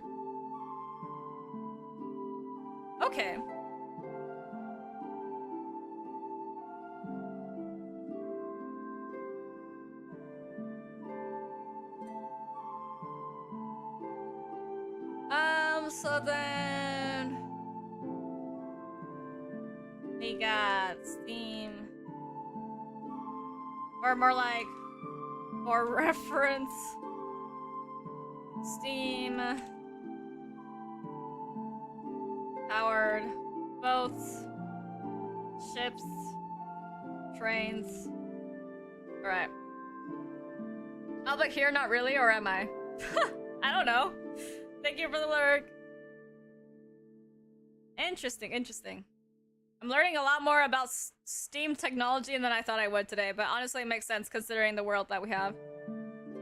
[SPEAKER 1] Okay. So then... We got Steam. Or more like... For reference... Steam... Powered... Boats... Ships... Trains... Alright. Oh, but here, not really, or am I? I don't know. Thank you for the lurk. Interesting. I'm learning a lot more about Steam technology than I thought I would today, but honestly it makes sense considering the world that we have.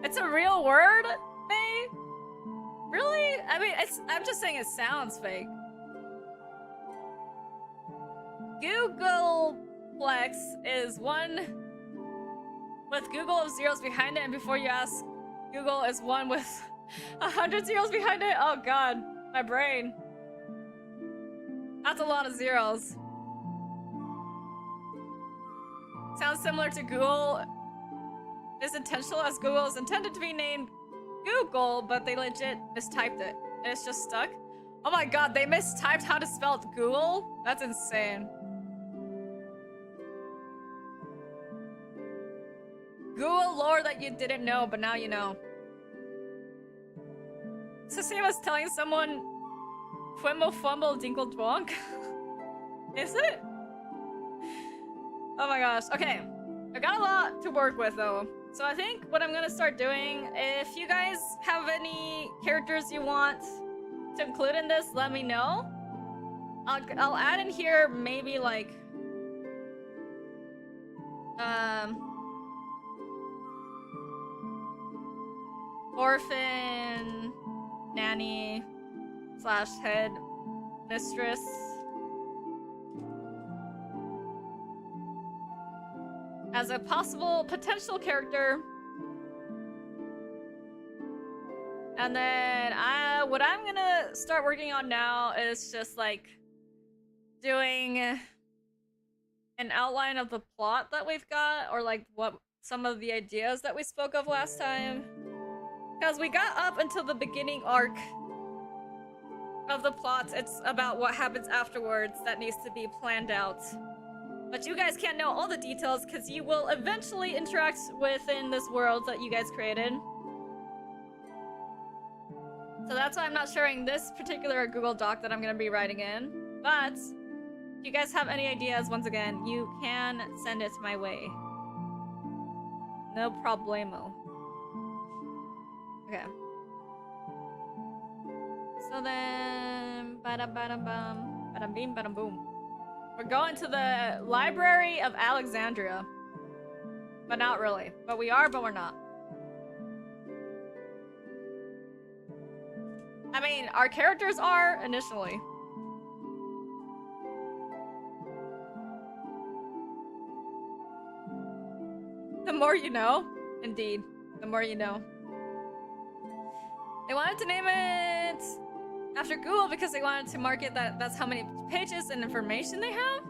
[SPEAKER 1] It's a real word, May? Really? I mean, I'm just saying it sounds fake. Googleplex is one with Google of zeros behind it, and before you ask, Google is one with 100 zeros behind it? Oh god, my brain. That's a lot of zeros. Sounds similar to Google is intentional, as Google is intended to be named Google, but they legit mistyped it. And it's just stuck. Oh my god, they mistyped how to spell Google? That's insane. Google lore that you didn't know, but now you know. It's the same as telling someone Fwimble Fwumble Dinkle Dwonk. Is it? Oh my gosh. Okay. I got a lot to work with though. So I think what I'm gonna start doing, if you guys have any characters you want to include in this, let me know. I'll add in here maybe like orphan, nanny / head mistress. As a possible potential character. And then what I'm gonna start working on now is just like doing an outline of the plot that we've got, or like what some of the ideas that we spoke of last time. Because we got up until the beginning arc of the plot. It's about what happens afterwards that needs to be planned out. But you guys can't know all the details because you will eventually interact within this world that you guys created. So that's why I'm not sharing this particular Google Doc that I'm going to be writing in. But if you guys have any ideas, once again, you can send it my way. No problemo. Okay. So then, bada-bada-bum, bada-beam, bada-boom. We're going to the Library of Alexandria. But not really. But we are, but we're not. I mean, our characters are, initially. The more you know. Indeed. The more you know. They wanted to name it after Google because they wanted to market that that's how many pages and information they have.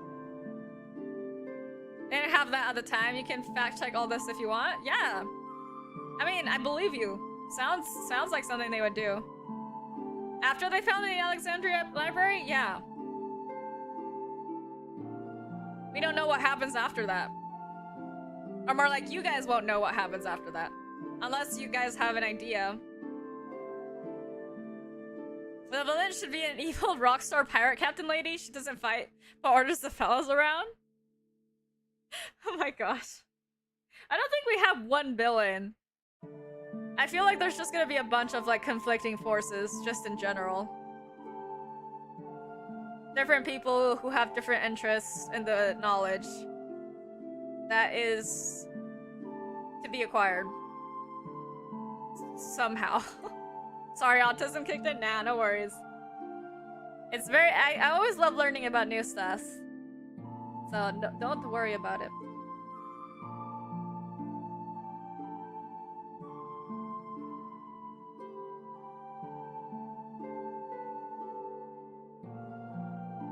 [SPEAKER 1] They didn't have that at the time. You can fact check all this if you want. Yeah. I mean, I believe you. Sounds like something they would do. After they found the Alexandria Library? Yeah. We don't know what happens after that. Or more like, you guys won't know what happens after that. Unless you guys have an idea. The villain should be an evil rockstar pirate captain lady. She doesn't fight, but orders the fellas around. Oh my gosh. I don't think we have one villain. I feel like there's just gonna be a bunch of like conflicting forces, just in general. Different people who have different interests in the knowledge that is to be acquired. Somehow. Sorry, autism kicked in? Nah, no worries. It's very- I always love learning about new stuff. So, don't worry about it.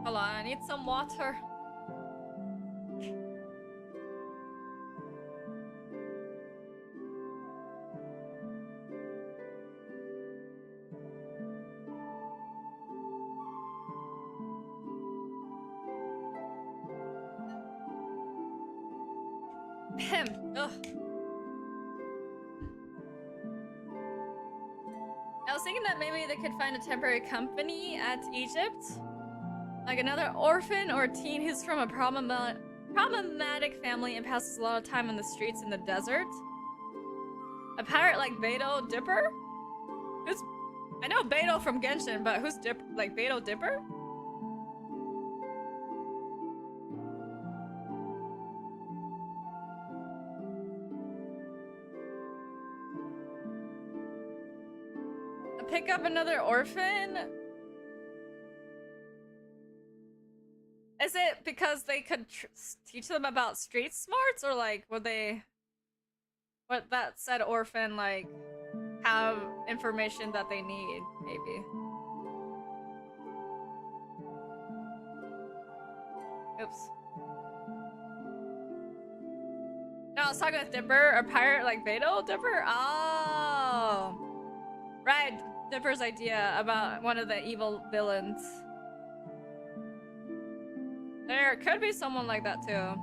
[SPEAKER 1] Hold on, I need some water. Ugh. I was thinking that maybe they could find a temporary company at Egypt. Like another orphan or teen who's from a problematic family and passes a lot of time on the streets in the desert. A pirate like Beto Dipper? Who's... I know Beto from Genshin, but who's like Beto Dipper? Pick up another orphan? Is it because they could teach them about street smarts, or like would that said orphan like have information that they need, maybe? Oops. No, I was talking with Dipper, a pirate like Beto Dipper? Oh. Right, Dipper's idea about one of the evil villains. There could be someone like that too.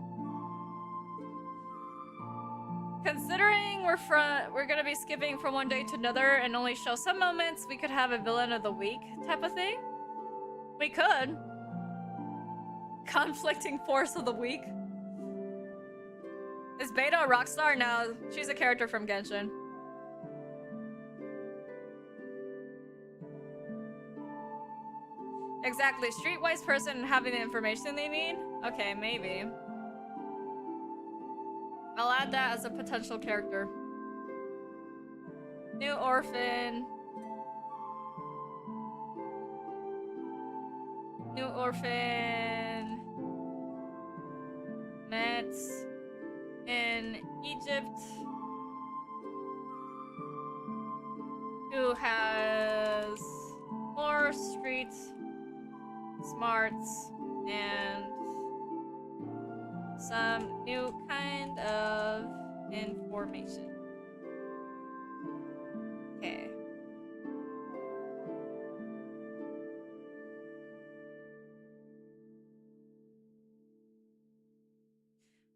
[SPEAKER 1] Considering we're gonna be skipping from one day to another and only show some moments, we could have a villain of the week type of thing. We could. Conflicting force of the week. Is Beta a rockstar? No, she's a character from Genshin. Exactly, streetwise person having the information they need? Okay, maybe. I'll add that as a potential character. New orphan. New orphan. Met in Egypt. Who has more street smarts and some new kind of information. Okay.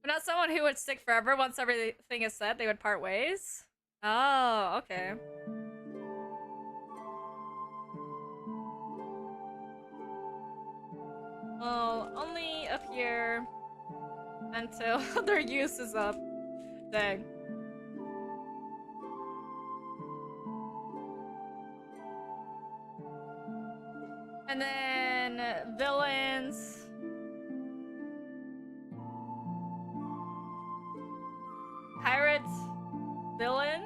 [SPEAKER 1] But not someone who would stick forever. Once everything is said, they would part ways. Oh, okay. Well, only up here until their use is up. Dang. And then villains. Pirate villain.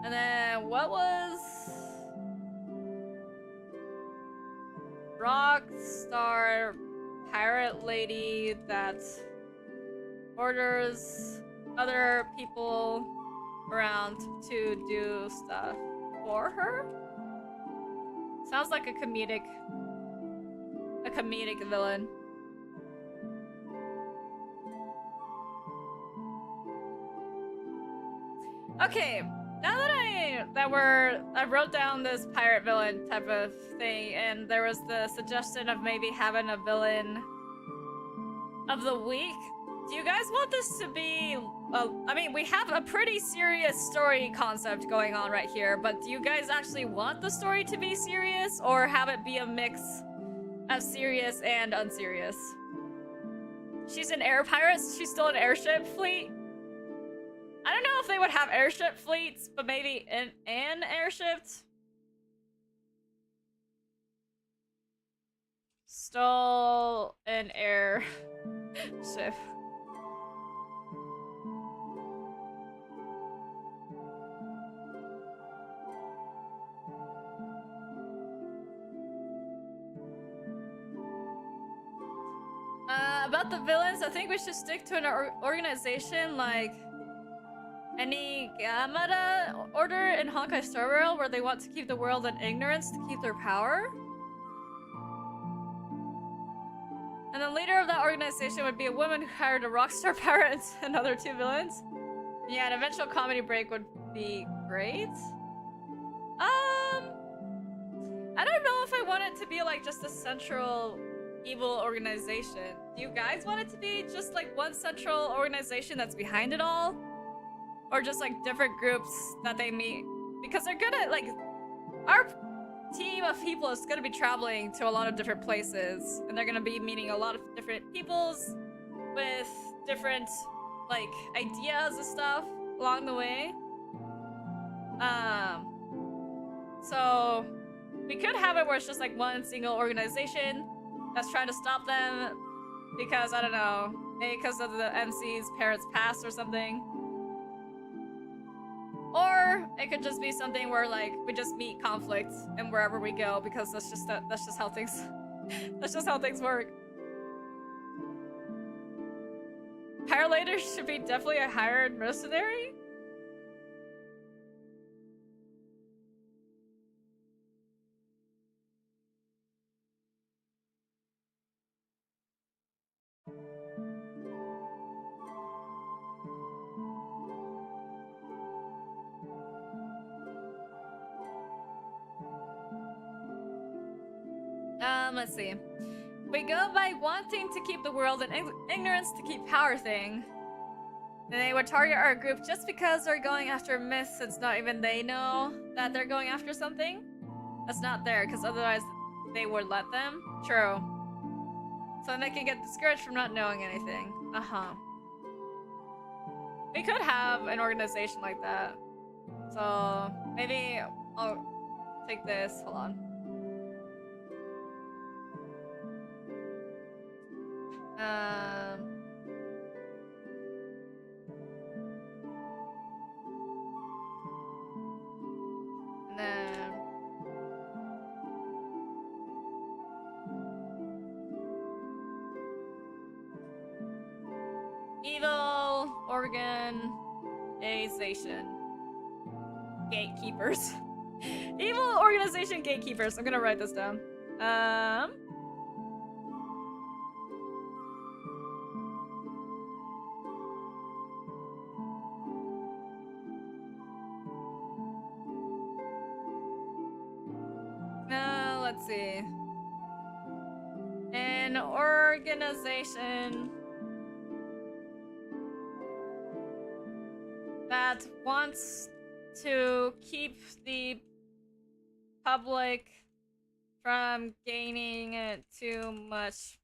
[SPEAKER 1] And then what was Rockstar pirate lady that orders other people around to do stuff for her? Sounds like a comedic villain. Okay, now that I wrote down this pirate villain type of thing, and there was the suggestion of maybe having a villain of the week. Do you guys want this to be? I mean, we have a pretty serious story concept going on right here, but do you guys actually want the story to be serious, or have it be a mix of serious and unserious? She's an air pirate. She's still an airship fleet. I don't know if they would have airship fleets, but maybe an airship. Stole an air ship. About the villains, I think we should stick to an organization like Enneagamata Order in Honkai Star Rail, where they want to keep the world in ignorance to keep their power. And the leader of that organization would be a woman who hired a rockstar pirate and other two villains. Yeah, an eventual comedy break would be great. I don't know if I want it to be like just a central evil organization. Do you guys want it to be just like one central organization that's behind it all? Or just like different groups that they meet? Because they're gonna, like, our team of people is gonna be traveling to a lot of different places, and they're gonna be meeting a lot of different peoples with different, like, ideas and stuff along the way. So we could have it where it's just like one single organization that's trying to stop them because, I don't know, maybe because of the MC's parents' past or something. Or it could just be something where, like, we just meet conflict and wherever we go, because that's just how things that's just how things work. Pirate should be definitely a hired mercenary. Let's see. We go by wanting to keep the world in ignorance to keep power thing. Then they would target our group just because they're going after a myth, since not even they know that they're going after something that's not there, because otherwise they would let them. True. So then they can get discouraged from not knowing anything. Uh-huh. We could have an organization like that. So maybe I'll take this. Hold on. And then evil organization gatekeepers. Evil organization gatekeepers. I'm gonna write this down. let's see. An organization that wants to keep the public from gaining too much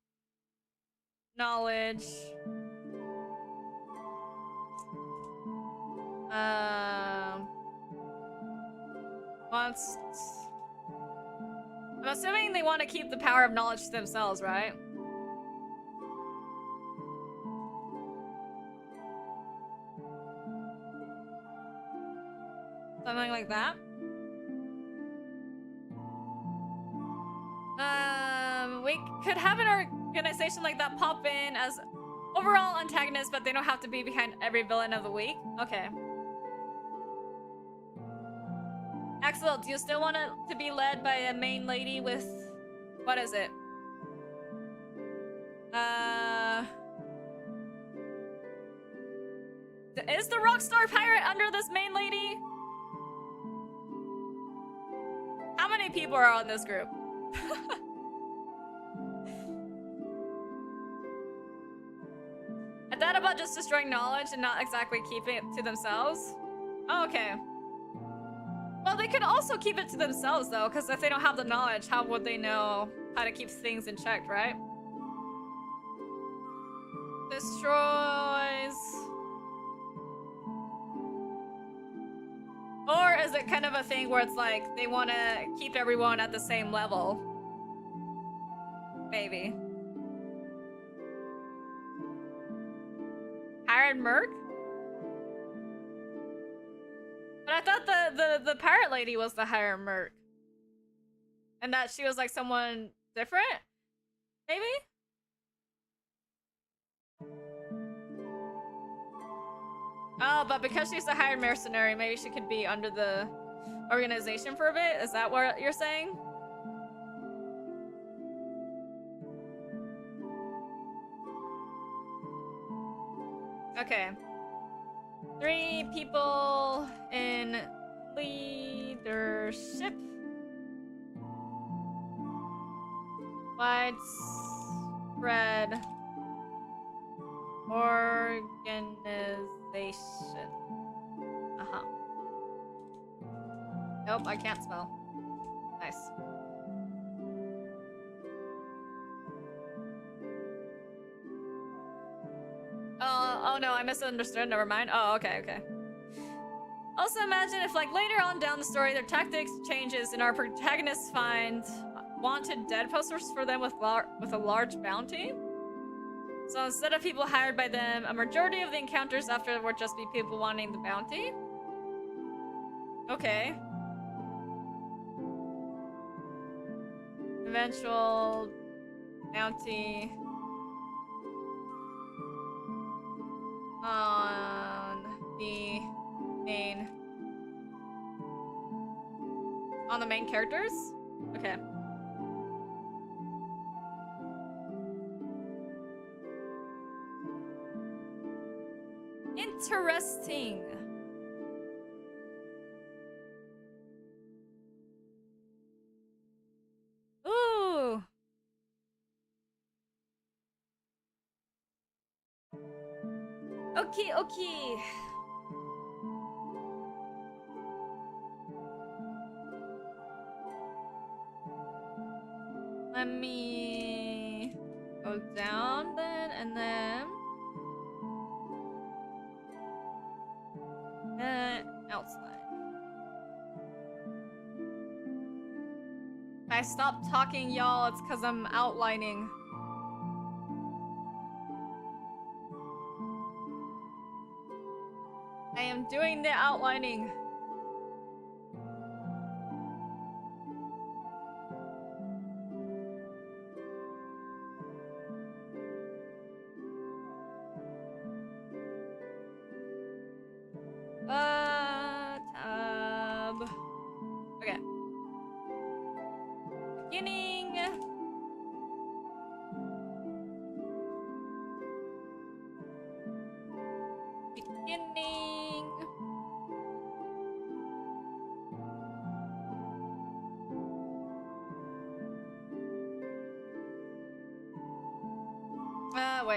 [SPEAKER 1] knowledge. Wants. I'm assuming they want to keep the power of knowledge to themselves, right? Something like that. We could have an organization like that pop in as overall antagonists, but they don't have to be behind every villain of the week. Okay. Axel, do you still want it to be led by a main lady with... What is it? Is the Rockstar Pirate under this main lady? How many people are on this group? I thought about just destroying knowledge and not exactly keeping it to themselves. Oh, okay. Well, they could also keep it to themselves, though, because if they don't have the knowledge, how would they know how to keep things in check, right? Destroys... Or is it kind of a thing where it's like, they want to keep everyone at the same level? Maybe. Hired Merc? But I thought the pirate lady was the higher merc. And that she was like someone different? Maybe? Oh, but because she's a hired mercenary, maybe she could be under the organization for a bit? Is that what you're saying? Okay. 3 people in leadership. Widespread organization. Nope, I can't spell. Nice. Oh no, I misunderstood. Never mind. Oh, okay. Also imagine if, like, later on down the story, their tactics changes and our protagonists find wanted dead posters for them with a large bounty. So instead of people hired by them, a majority of the encounters after would just be people wanting the bounty. Okay. Eventual bounty on the main characters? Okay. Interesting. Ooh. Okay. Let me go down then, and then outside. If I stop talking, y'all, it's because I'm outlining. I am doing the outlining. Tab. Okay. Beginning.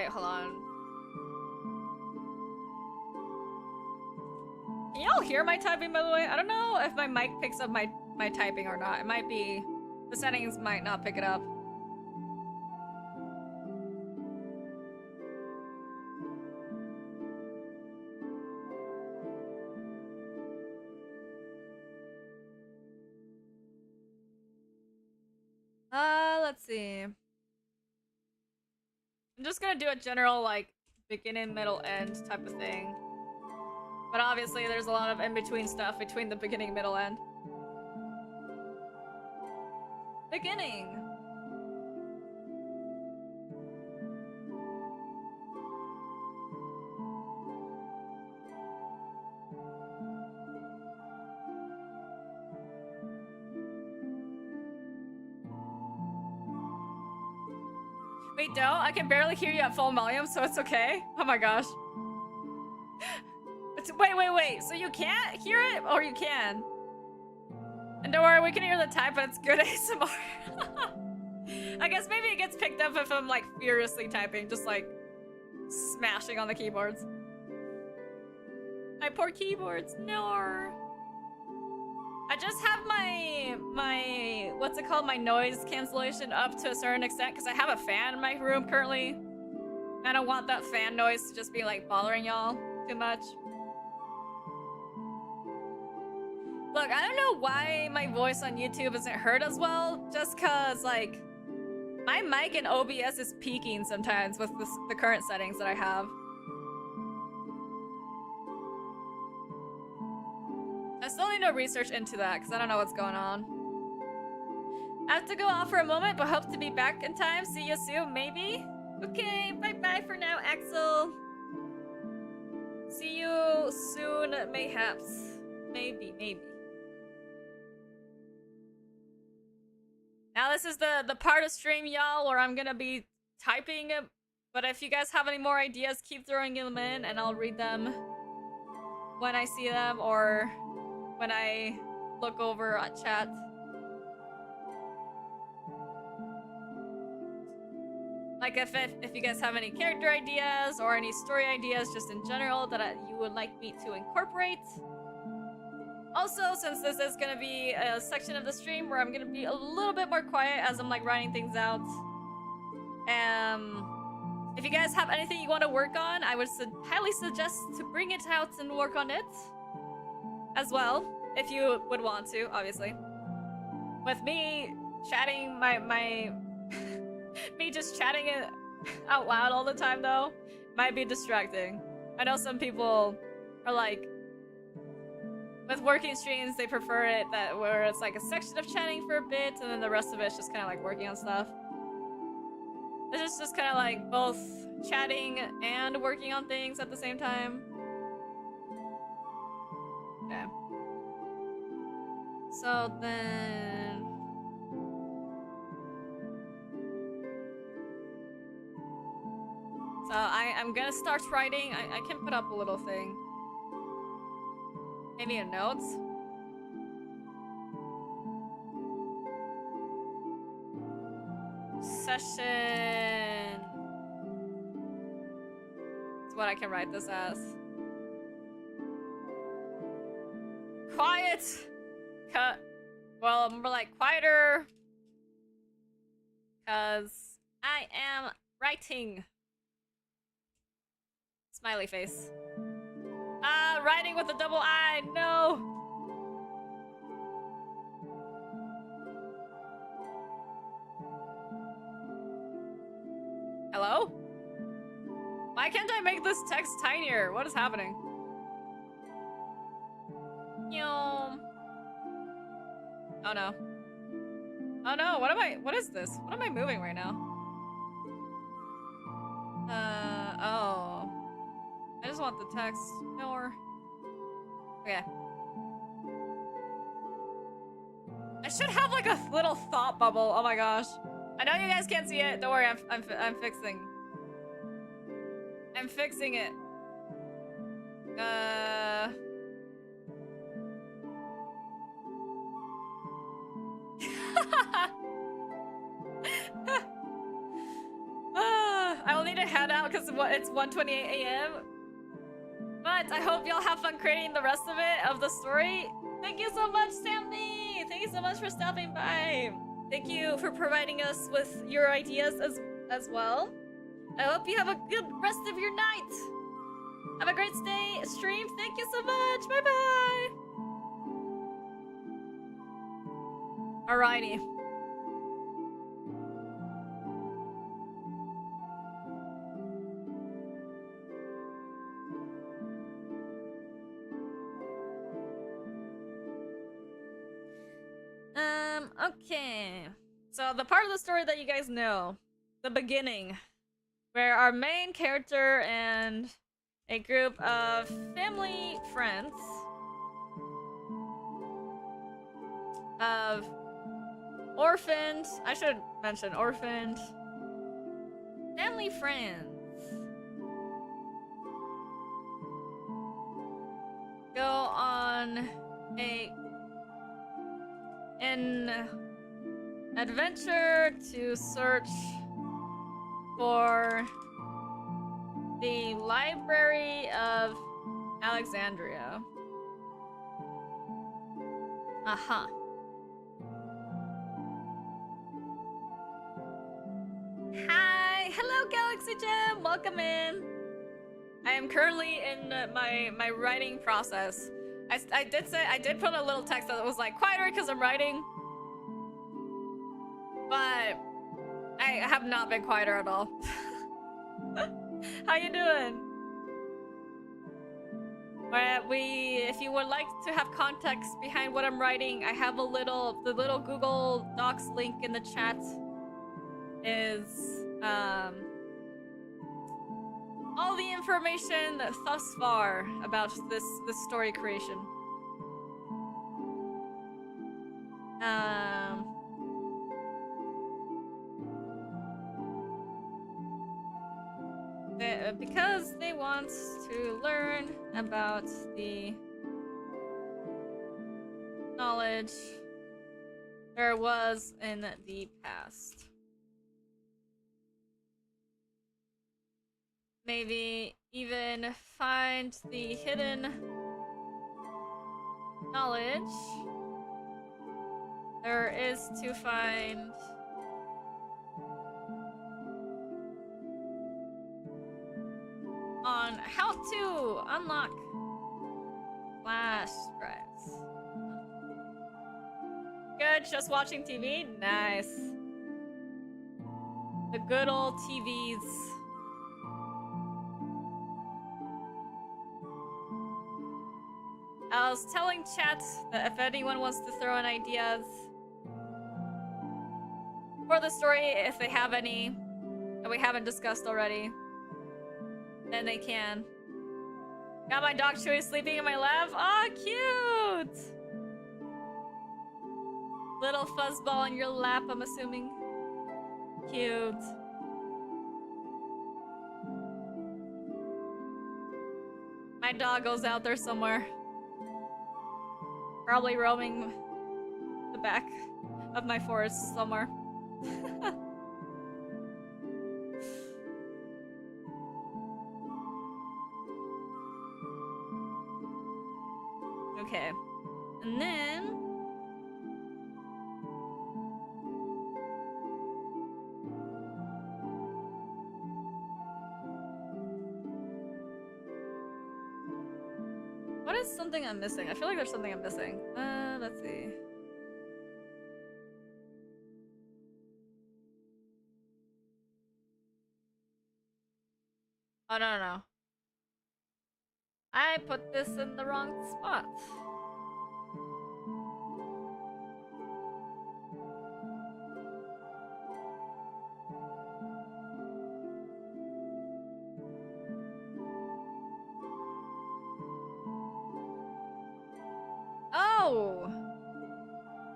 [SPEAKER 1] hold on. Can y'all hear my typing, by the way? I don't know if my mic picks up my typing or not. It might be... The settings might not pick it up. Let's see. I'm just gonna do a general, like, beginning, middle, end type of thing. But obviously there's a lot of in-between stuff between the beginning, middle, end. Beginning! Wait, don't? I can barely hear you at full volume, so it's okay? Oh my gosh. Wait. So you can't hear it? Or you can? And don't worry, we can hear the type, but it's good ASMR. I guess maybe it gets picked up if I'm, like, furiously typing, just, like, smashing on the keyboards. My poor keyboards, no. I just have my what's it called, my noise cancellation up to a certain extent because I have a fan in my room currently. I don't want that fan noise to just be like bothering y'all too much. Look, I don't know why my voice on YouTube isn't heard as well, just cause like my mic in OBS is peaking sometimes with the current settings that I have. I still need to research into that because I don't know what's going on. I have to go off for a moment, but hope to be back in time. See you soon, maybe? Okay, bye-bye for now, Axel. See you soon, mayhaps. Maybe. Now this is the part of stream, y'all, where I'm gonna be typing. But if you guys have any more ideas, keep throwing them in, and I'll read them when I see them, or when I look over at chat. Like if you guys have any character ideas or any story ideas just in general that you would like me to incorporate. Also, since this is gonna be a section of the stream where I'm gonna be a little bit more quiet as I'm like writing things out. If you guys have anything you want to work on, I would highly suggest to bring it out and work on it as well, if you would want to, obviously. With me chatting me just chatting it out loud all the time though might be distracting. I know some people are like, with working streams they prefer it that where it's like a section of chatting for a bit and then the rest of it's just kind of like working on stuff. This is just kind of like both chatting and working on things at the same time. Okay. So then... So I'm gonna start writing. I can put up a little thing. Maybe a note. Session. That's what I can write this as. Quiet. Cut. Well, more like quieter. Cause I am writing. Smiley face. Writing with a double I. No. Hello? Why can't I make this text tinier? What is happening? Oh no. Oh no, what is this? What am I moving right now? Oh. I just want the text. Or... Okay. I should have like a little thought bubble. Oh my gosh. I know you guys can't see it. Don't worry, I'm fixing. I'm fixing it. I will need to head out because it's 1:28 a.m. But I hope y'all have fun creating the rest of it, of the story. Thank you so much, Sammy! Thank you so much for stopping by. Thank you for providing us with your ideas as well. I hope you have a good rest of your night. Have a great stay stream. Thank you so much. Bye bye. Alrighty. Okay. So the part of the story that you guys know, the beginning, where our main character and a group of family friends of orphaned, I should mention orphaned family friends go on an adventure to search for the Library of Alexandria. Aha. Hi! Hello, Galaxy Gem! Welcome in! I am currently in my writing process. I did put a little text that was like, quieter because I'm writing. But I have not been quieter at all. How you doing? If you would like to have context behind what I'm writing, I have the little Google Docs link in the chat. Is all the information thus far about this story creation. Because they want to learn about the knowledge there was in the past. Maybe even find the hidden knowledge there is to find on how to unlock flash drives. Good, just watching TV? Nice. The good old TVs. I was telling chat that if anyone wants to throw in ideas for the story, if they have any that we haven't discussed already, then they can. Got my dog Chewy sleeping in my lap. Aw, cute! Little fuzzball in your lap, I'm assuming. Cute. My dog goes out there somewhere. Probably roaming the back of my forest somewhere. Okay. And then what is something I'm missing? I feel like there's something I'm missing. Let's see. Oh, no. I put this in the wrong spot. Oh!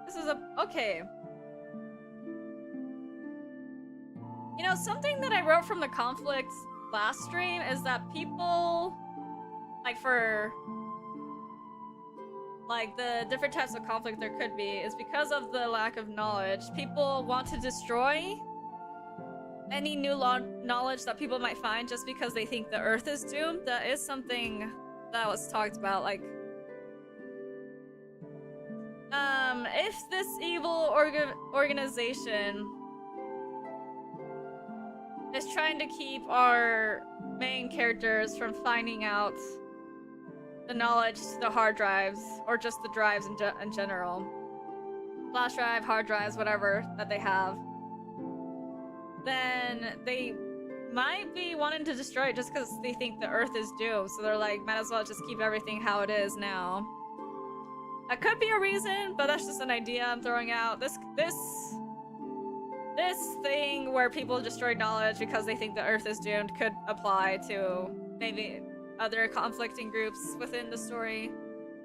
[SPEAKER 1] This is okay. You know, something that I wrote from the conflict last stream is that people, like, for like the different types of conflict there could be, is because of the lack of knowledge. People want to destroy any new knowledge that people might find just because they think the Earth is doomed. That is something that was talked about. Like, if this evil organization is trying to keep our main characters from finding out the knowledge to the hard drives, or just the drives in general, flash drive, hard drives, whatever that they have, then they might be wanting to destroy it just because they think the Earth is doomed. So they're like, might as well just keep everything how it is now. That could be a reason, but that's just an idea I'm throwing out. This thing where people destroy knowledge because they think the Earth is doomed could apply to maybe other conflicting groups within the story.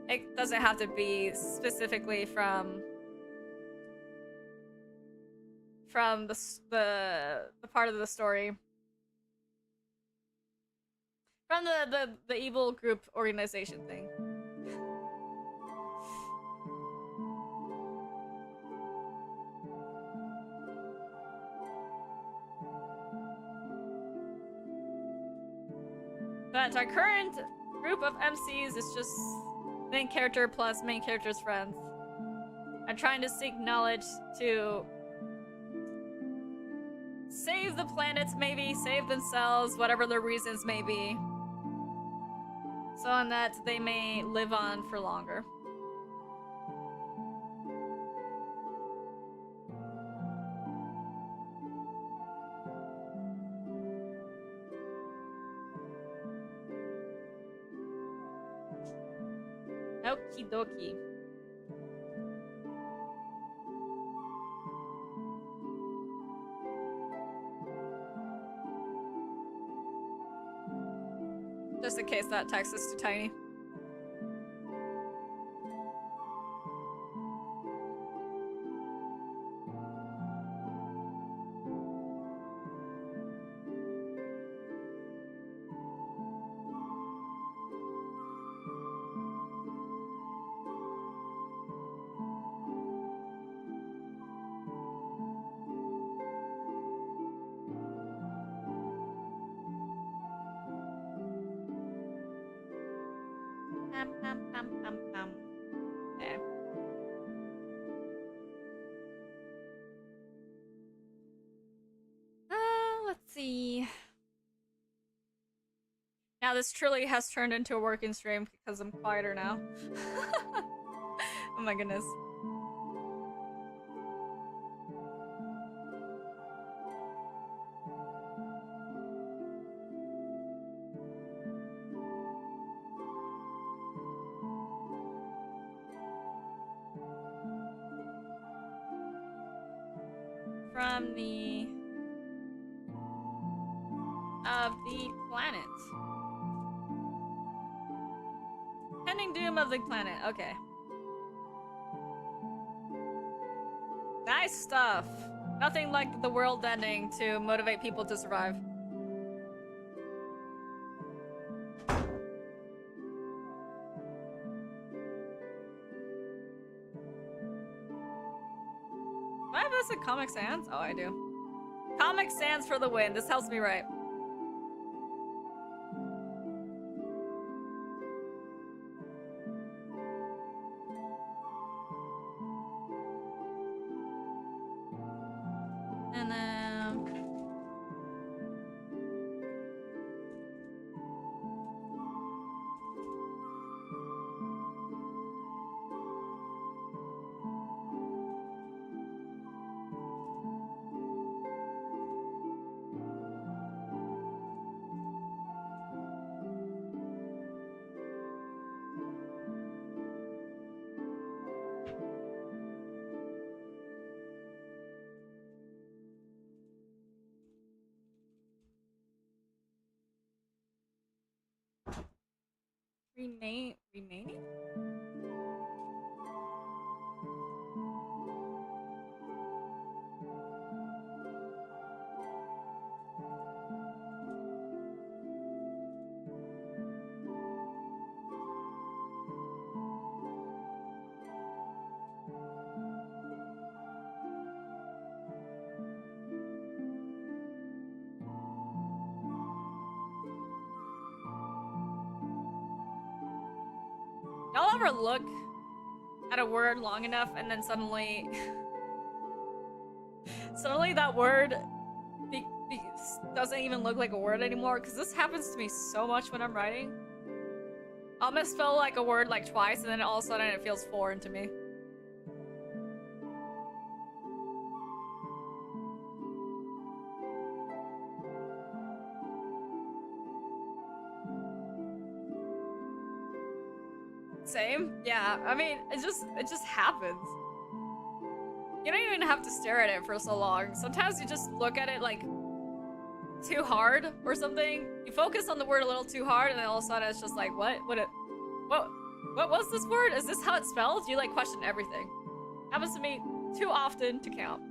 [SPEAKER 1] It doesn't have to be specifically from the part of the story. From the evil group organization thing. But our current group of MCs is just main character plus main character's friends. I'm trying to seek knowledge to save the planets, maybe save themselves, whatever their reasons may be, so on that they may live on for longer. Okie dokie. Just in case that text is too tiny. Okay. Let's see. Now this truly has turned into a working stream because I'm quieter now. Oh my goodness. From the planet. Pending doom of the planet. Okay. Nice stuff. Nothing like the world ending to motivate people to survive. Do I have this in Comic Sans? Oh, I do. Comic Sans for the win. This helps me write. And then... Remaining? I'll ever look at a word long enough and then suddenly that word doesn't even look like a word anymore, because this happens to me so much when I'm writing. I'll misspell like a word like twice and then all of a sudden it feels foreign to me. Same? Yeah, I mean, it just happens. You don't even have to stare at it for so long. Sometimes you just look at it like too hard or something. You focus on the word a little too hard and then all of a sudden it's just like, what was this word? Is this how it's spelled? You like question everything. Happens to me too often to count.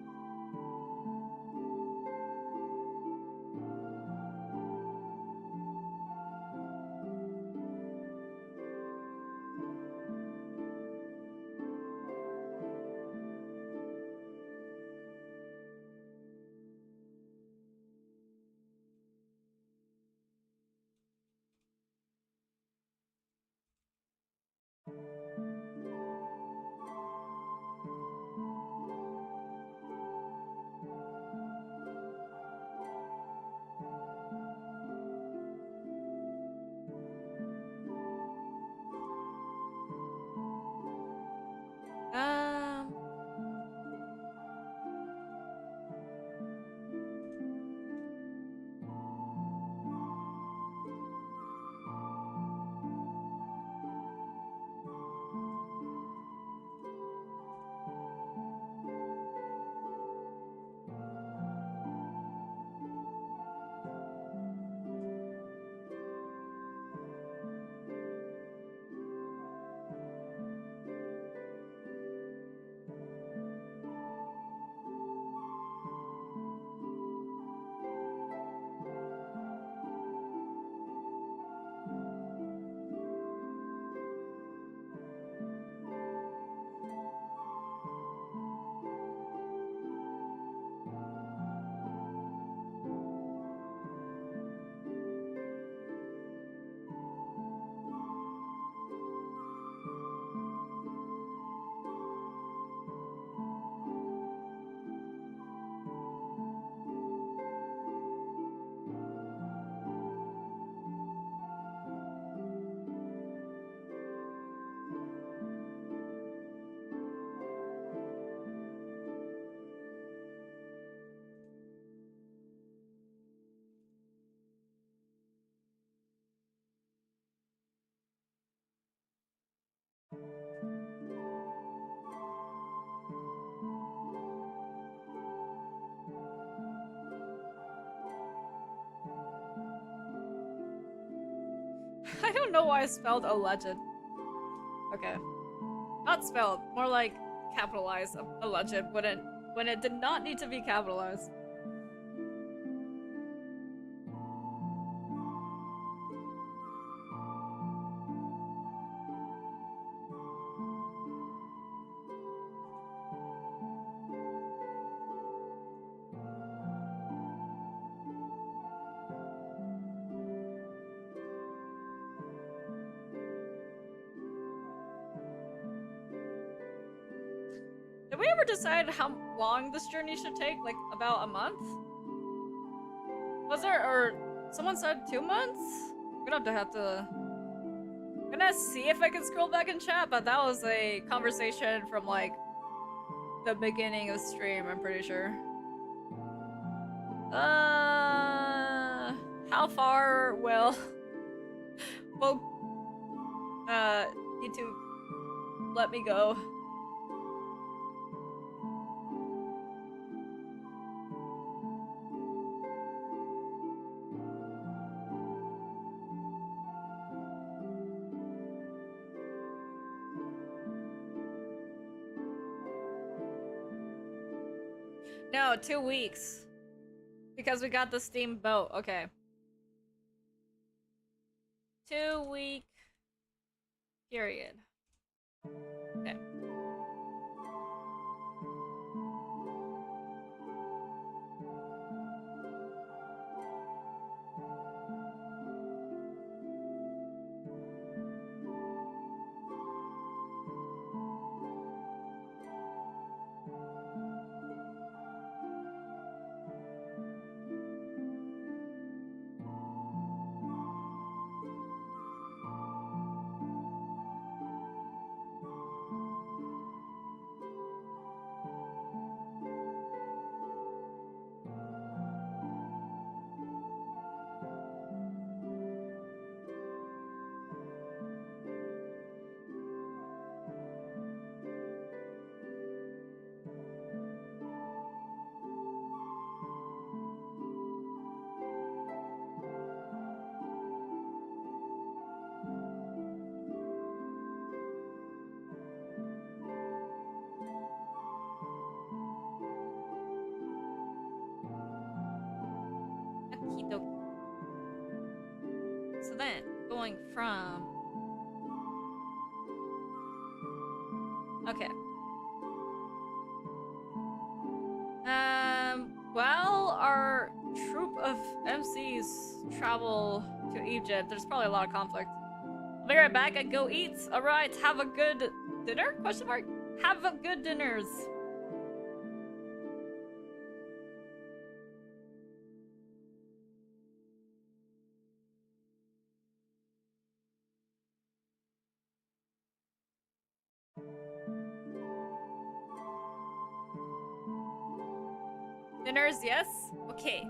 [SPEAKER 1] I don't know why I spelled alleged. Okay. Not spelled, more like capitalized alleged when it did not need to be capitalized. Did we ever decide how long this journey should take? Like, about a month? Was there, or someone said 2 months? I'm gonna have to... I'm gonna see if I can scroll back in chat, but that was a conversation from, like, the beginning of the stream, I'm pretty sure. How far will... YouTube let me go? No, 2 weeks. Because we got the steamboat. Okay. 2-week period. Okay. then going from... Okay. While our troop of MCs travel to Egypt, there's probably a lot of conflict. I'll be right back and go eat. Alright, have a good dinner? Question mark? Have a good dinners. Dinners, yes? Okay.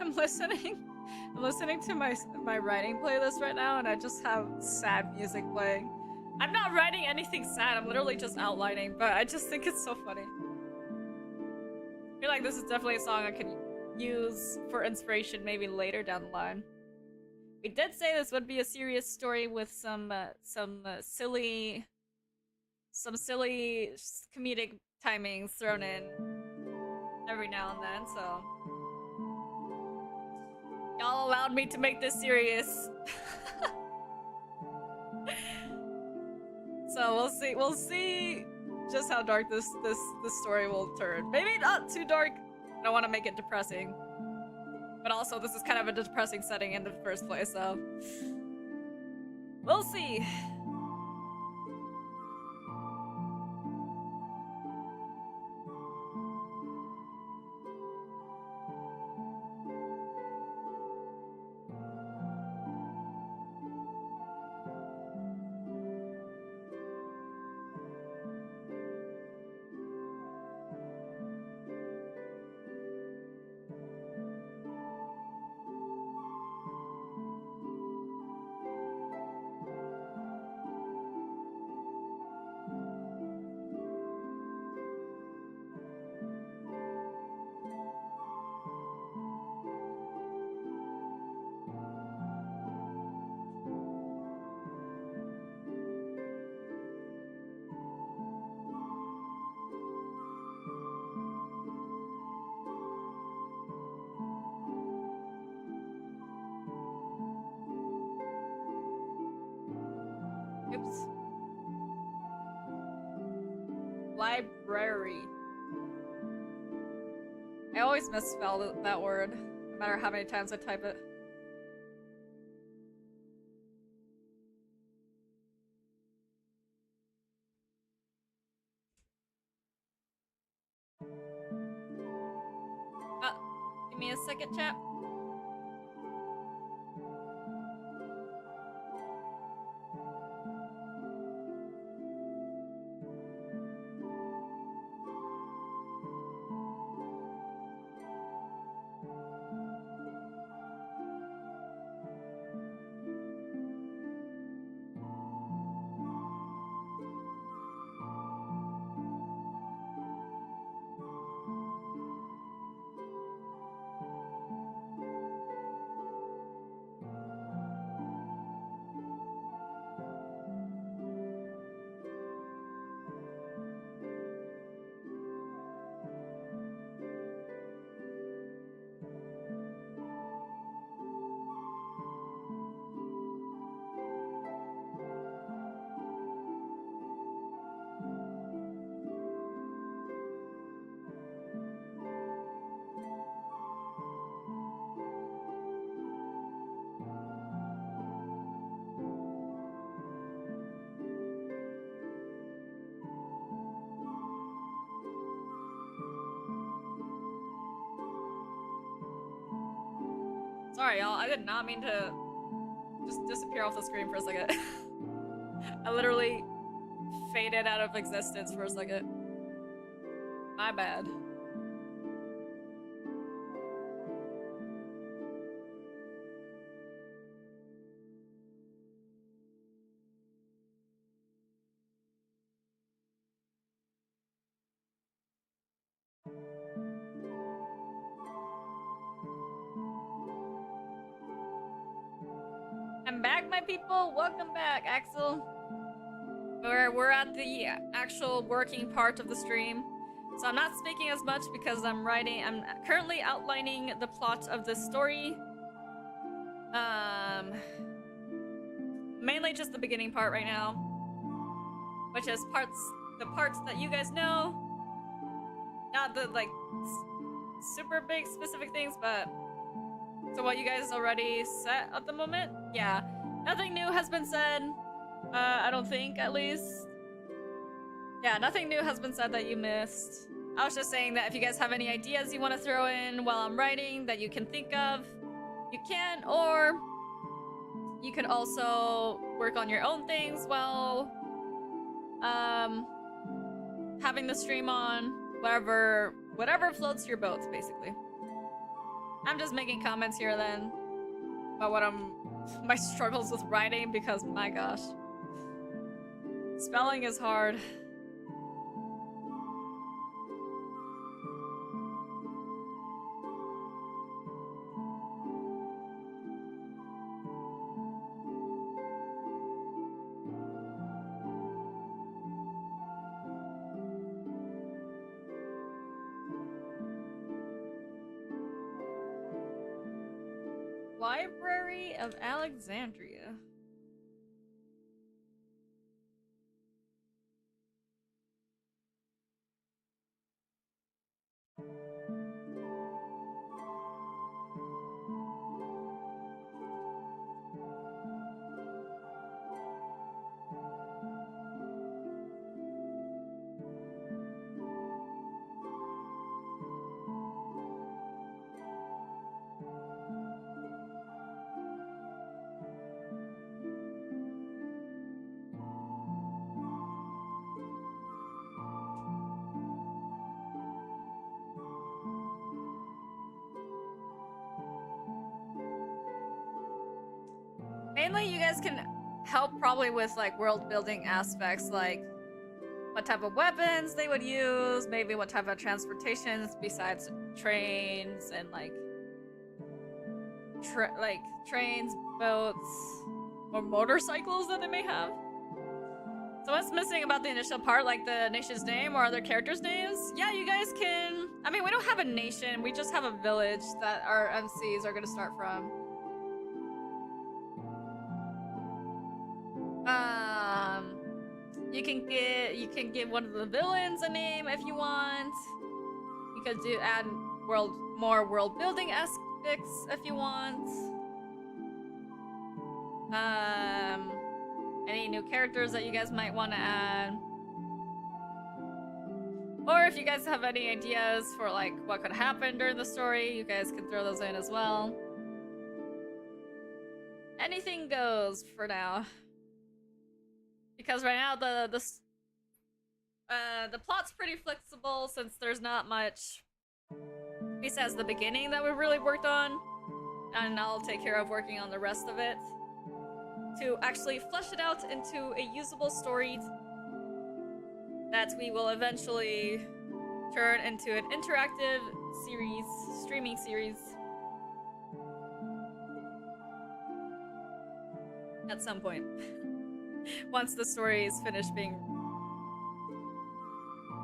[SPEAKER 1] I'm listening to my writing playlist right now, and I just have sad music playing. I'm not writing anything sad, I'm literally just outlining, but I just think it's so funny. I feel like this is definitely a song I could use for inspiration maybe later down the line. We did say this would be a serious story with some silly comedic timings thrown in every now and then, so y'all allowed me to make this serious. So we'll see just how dark this story will turn. Maybe not too dark. I don't want to make it depressing. But also this is kind of a depressing setting in the first place, so we'll see. vibes. Library. I always misspell that word, no matter how many times I type it. Give me a second, chat. Sorry, y'all. I did not mean to just disappear off the screen for a second. I literally faded out of existence for a second. My bad. I'm back, my people. Welcome back, Axel. We're at the actual working part of the stream. So I'm not speaking as much because I'm currently outlining the plot of this story. Mainly just the beginning part right now. Which is the parts that you guys know. Not the, like, super big specific things, but... So what you guys already set at the moment? Yeah. Nothing new has been said. I don't think, at least. Yeah, nothing new has been said that you missed. I was just saying that if you guys have any ideas you want to throw in while I'm writing that you can think of, you can, or you could also work on your own things while having the stream on, whatever floats your boats, basically. I'm just making comments here then about my struggles with writing, because my gosh, spelling is hard. Library of Alexandria. Mainly, you guys can help probably with like world building aspects, like what type of weapons they would use, maybe what type of transportations besides trains and like trains, boats, or motorcycles that they may have. So what's missing about the initial part, like the nation's name or other characters' names? Yeah, you guys can... I mean, we don't have a nation, we just have a village that our MCs are gonna start from. you can give one of the villains a name if you want. You could add more world building aspects if you want. Any new characters that you guys might want to add. Or if you guys have any ideas for like what could happen during the story, you guys can throw those in as well. Anything goes for now. Because right now the plot's pretty flexible since there's not much besides the beginning that we've really worked on. And I'll take care of working on the rest of it to actually flesh it out into a usable story that we will eventually turn into an interactive series, streaming series. At some point. Once the story is finished being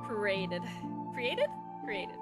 [SPEAKER 1] created. Created? Created.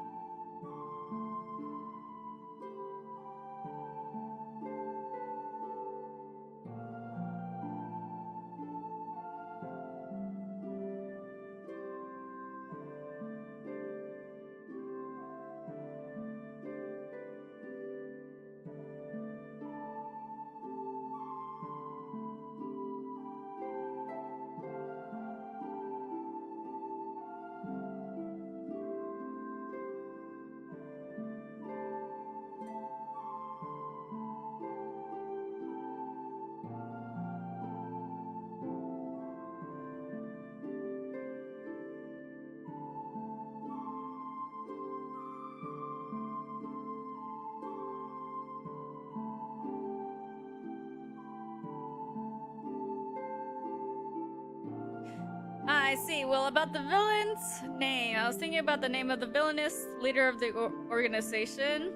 [SPEAKER 1] I see. Well, about the villain's name, I was thinking about the name of the villainous leader of the organization.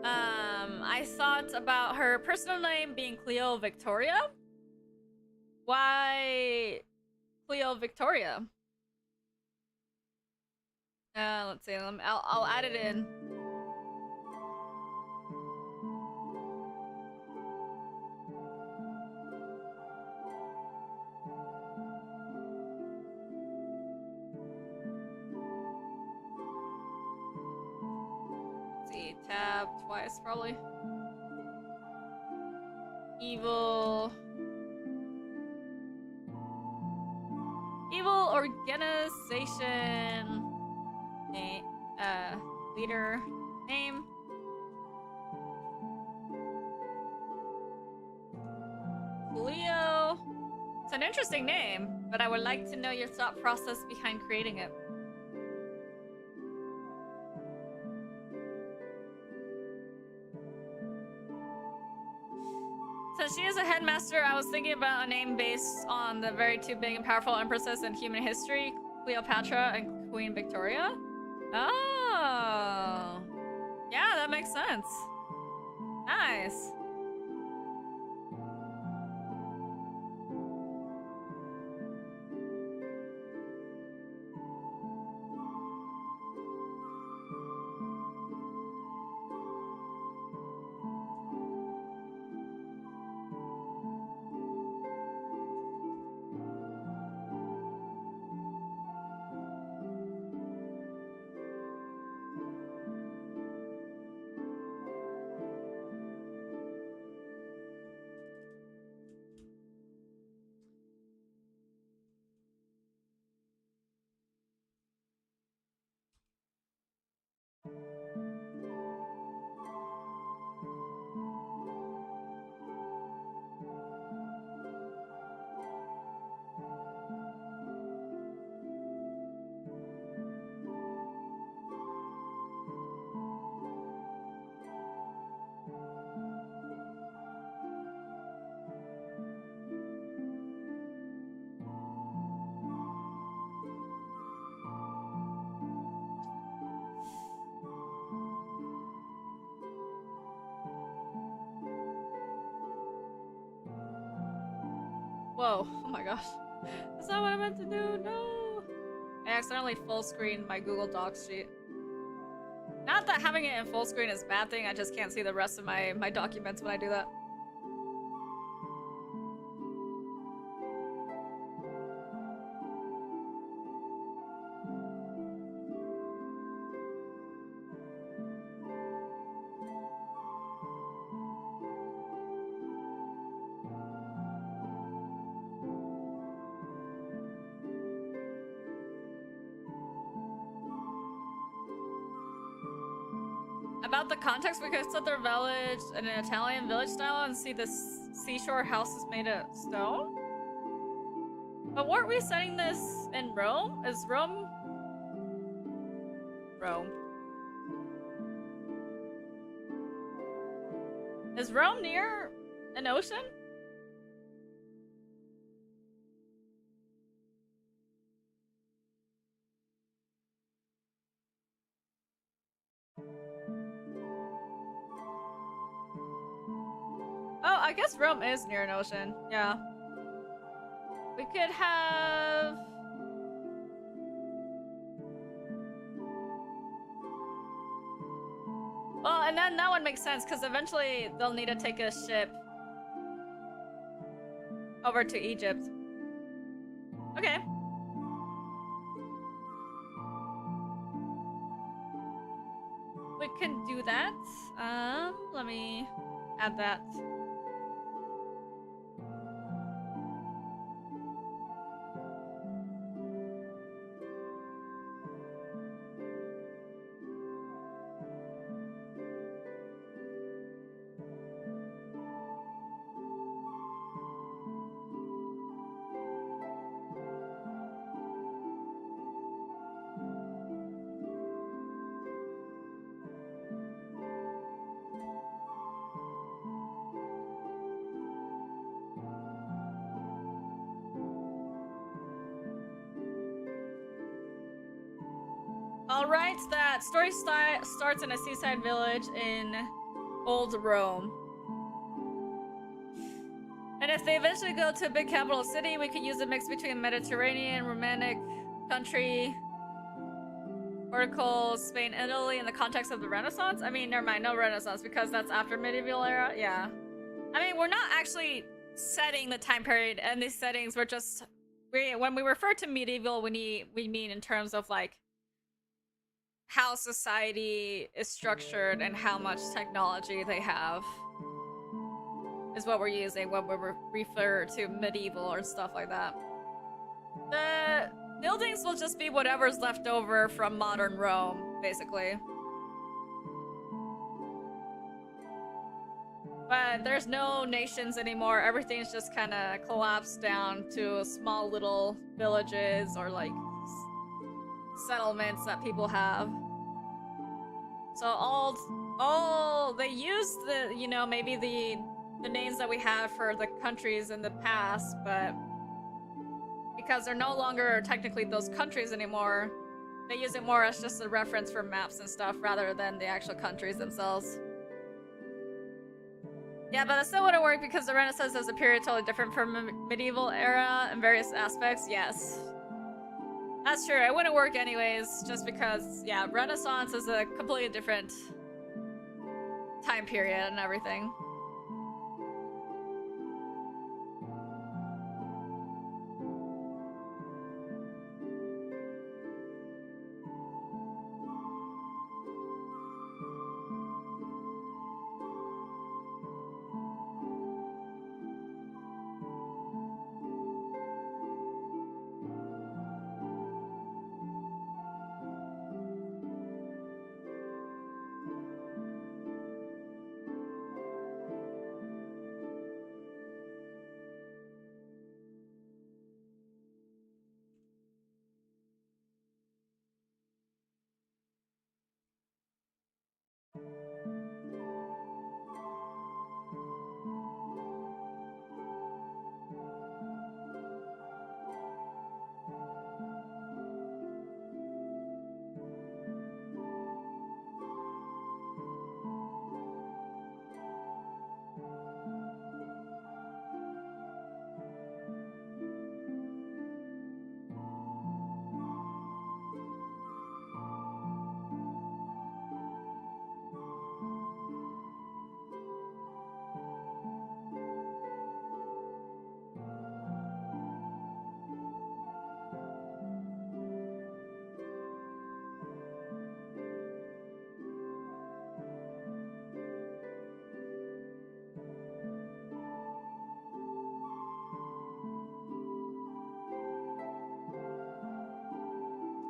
[SPEAKER 1] I thought about her personal name being Cleo Victoria. Why Cleo Victoria? Let's see. I'll add it in. Tab twice, probably. Evil organization leader name. Leo. It's an interesting name, but I would like to know your thought process behind creating it. Since she is a headmaster, I was thinking about a name based on the very two big and powerful empresses in human history, Cleopatra and Queen Victoria. Oh. Yeah, that makes sense. Nice. Whoa, oh my gosh. That's not what I meant to do, no! I accidentally full screened my Google Docs sheet. Not that having it in full screen is a bad thing, I just can't see the rest of my documents when I do that. About the context, we could set their village in an Italian village style and see the seashore houses made of stone. But weren't we setting this in Rome? Is Rome? Rome. Is Rome near an ocean? Oh, I guess Rome is near an ocean. Yeah. We could have... Well, and then that would make sense, because eventually they'll need to take a ship over to Egypt. Okay. We can do that. Let me add that. Alright, that story starts in a seaside village in Old Rome. And if they eventually go to a big capital city, we could use a mix between Mediterranean, romantic country, Portugal, Spain, Italy in the context of the Renaissance. I mean, never mind, no Renaissance, because that's after medieval era. Yeah. I mean, we're not actually setting the time period and these settings. We're just... when we refer to medieval, we mean in terms of, like, how society is structured and how much technology they have is what we're using when we refer to medieval or stuff like that. The buildings will just be whatever's left over from modern Rome, basically. But there's no nations anymore. Everything's just kind of collapsed down to small little villages or like settlements that people have. So all they use the, you know, maybe the names that we have for the countries in the past, but because they're no longer technically those countries anymore, they use it more as just a reference for maps and stuff rather than the actual countries themselves. Yeah, but it still wouldn't work because the Renaissance is a period totally different from medieval era in various aspects. Yes. That's true, it wouldn't work anyways, just because, yeah, Renaissance is a completely different time period and everything.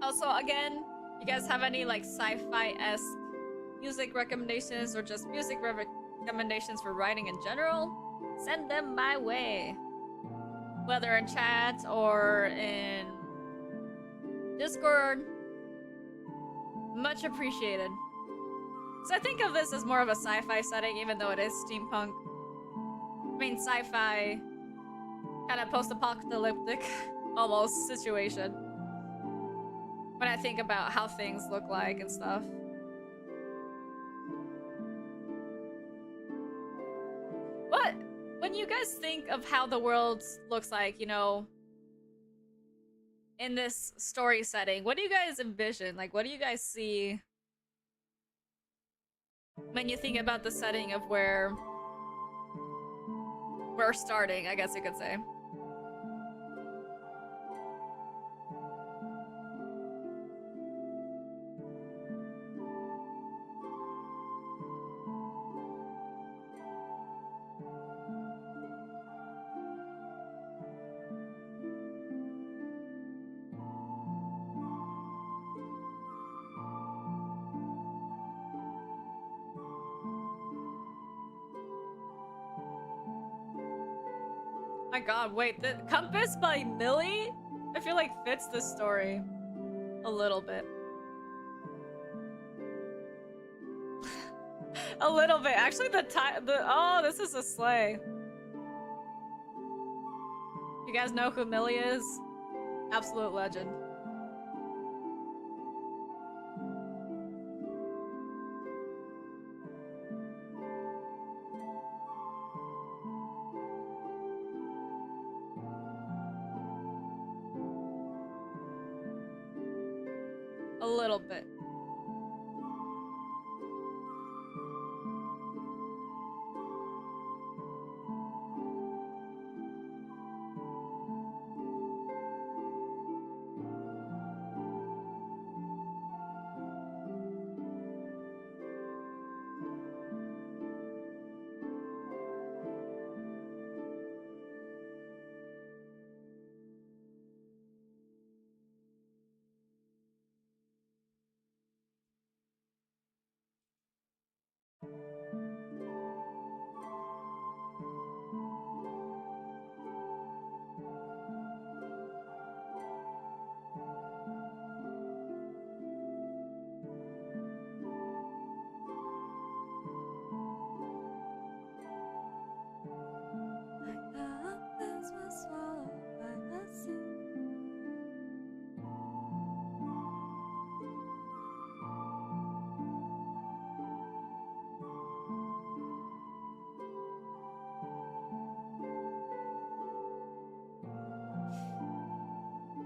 [SPEAKER 1] Also, again, you guys have any like sci-fi-esque music recommendations or just music recommendations for writing in general, send them my way. Whether in chat or in Discord. Much appreciated. So I think of this as more of a sci-fi setting, even though it is steampunk. I mean, sci-fi, kind of post-apocalyptic, almost, situation. When I think about how things look like and stuff. What? When you guys think of how the world looks like, you know, in this story setting, what do you guys envision? Like, what do you guys see when you think about the setting of where we're starting, I guess you could say? My god, wait, the Compass by Millie? I feel like fits this story a little bit. A little bit. Actually, oh, this is a sleigh. You guys know who Millie is? Absolute legend. A little bit.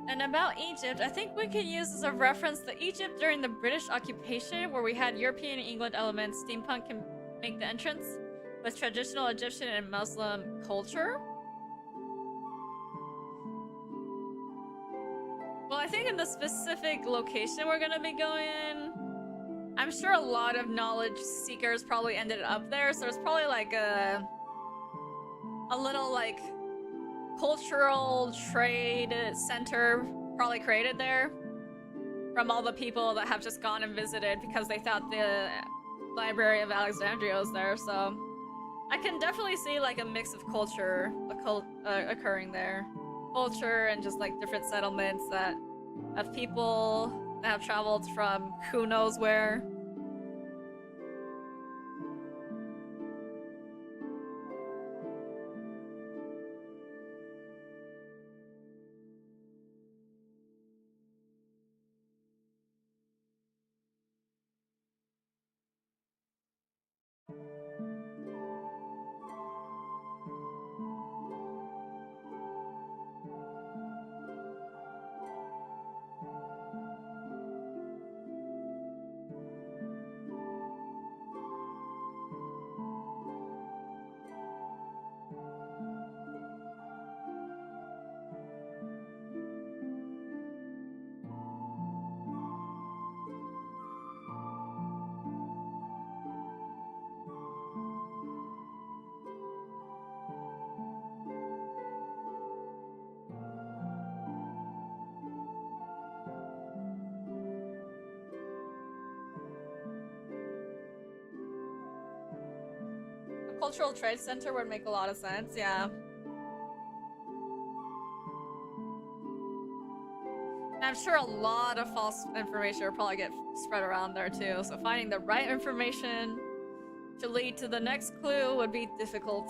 [SPEAKER 1] And about Egypt, I think we could use as a reference the Egypt during the British occupation, where we had European and England elements. Steampunk can make the entrance with traditional Egyptian and Muslim culture. Well, I think in the specific location we're gonna be going in, I'm sure a lot of knowledge seekers probably ended up there, so there's probably like a little like cultural trade center probably created there from all the people that have just gone and visited because they thought the Library of Alexandria was there. So I can definitely see like a mix of culture occurring there. Culture and just like different settlements that of people that have traveled from who knows where. Cultural Trade Center would make a lot of sense, yeah. And I'm sure a lot of false information will probably get spread around there too, so finding the right information to lead to the next clue would be difficult.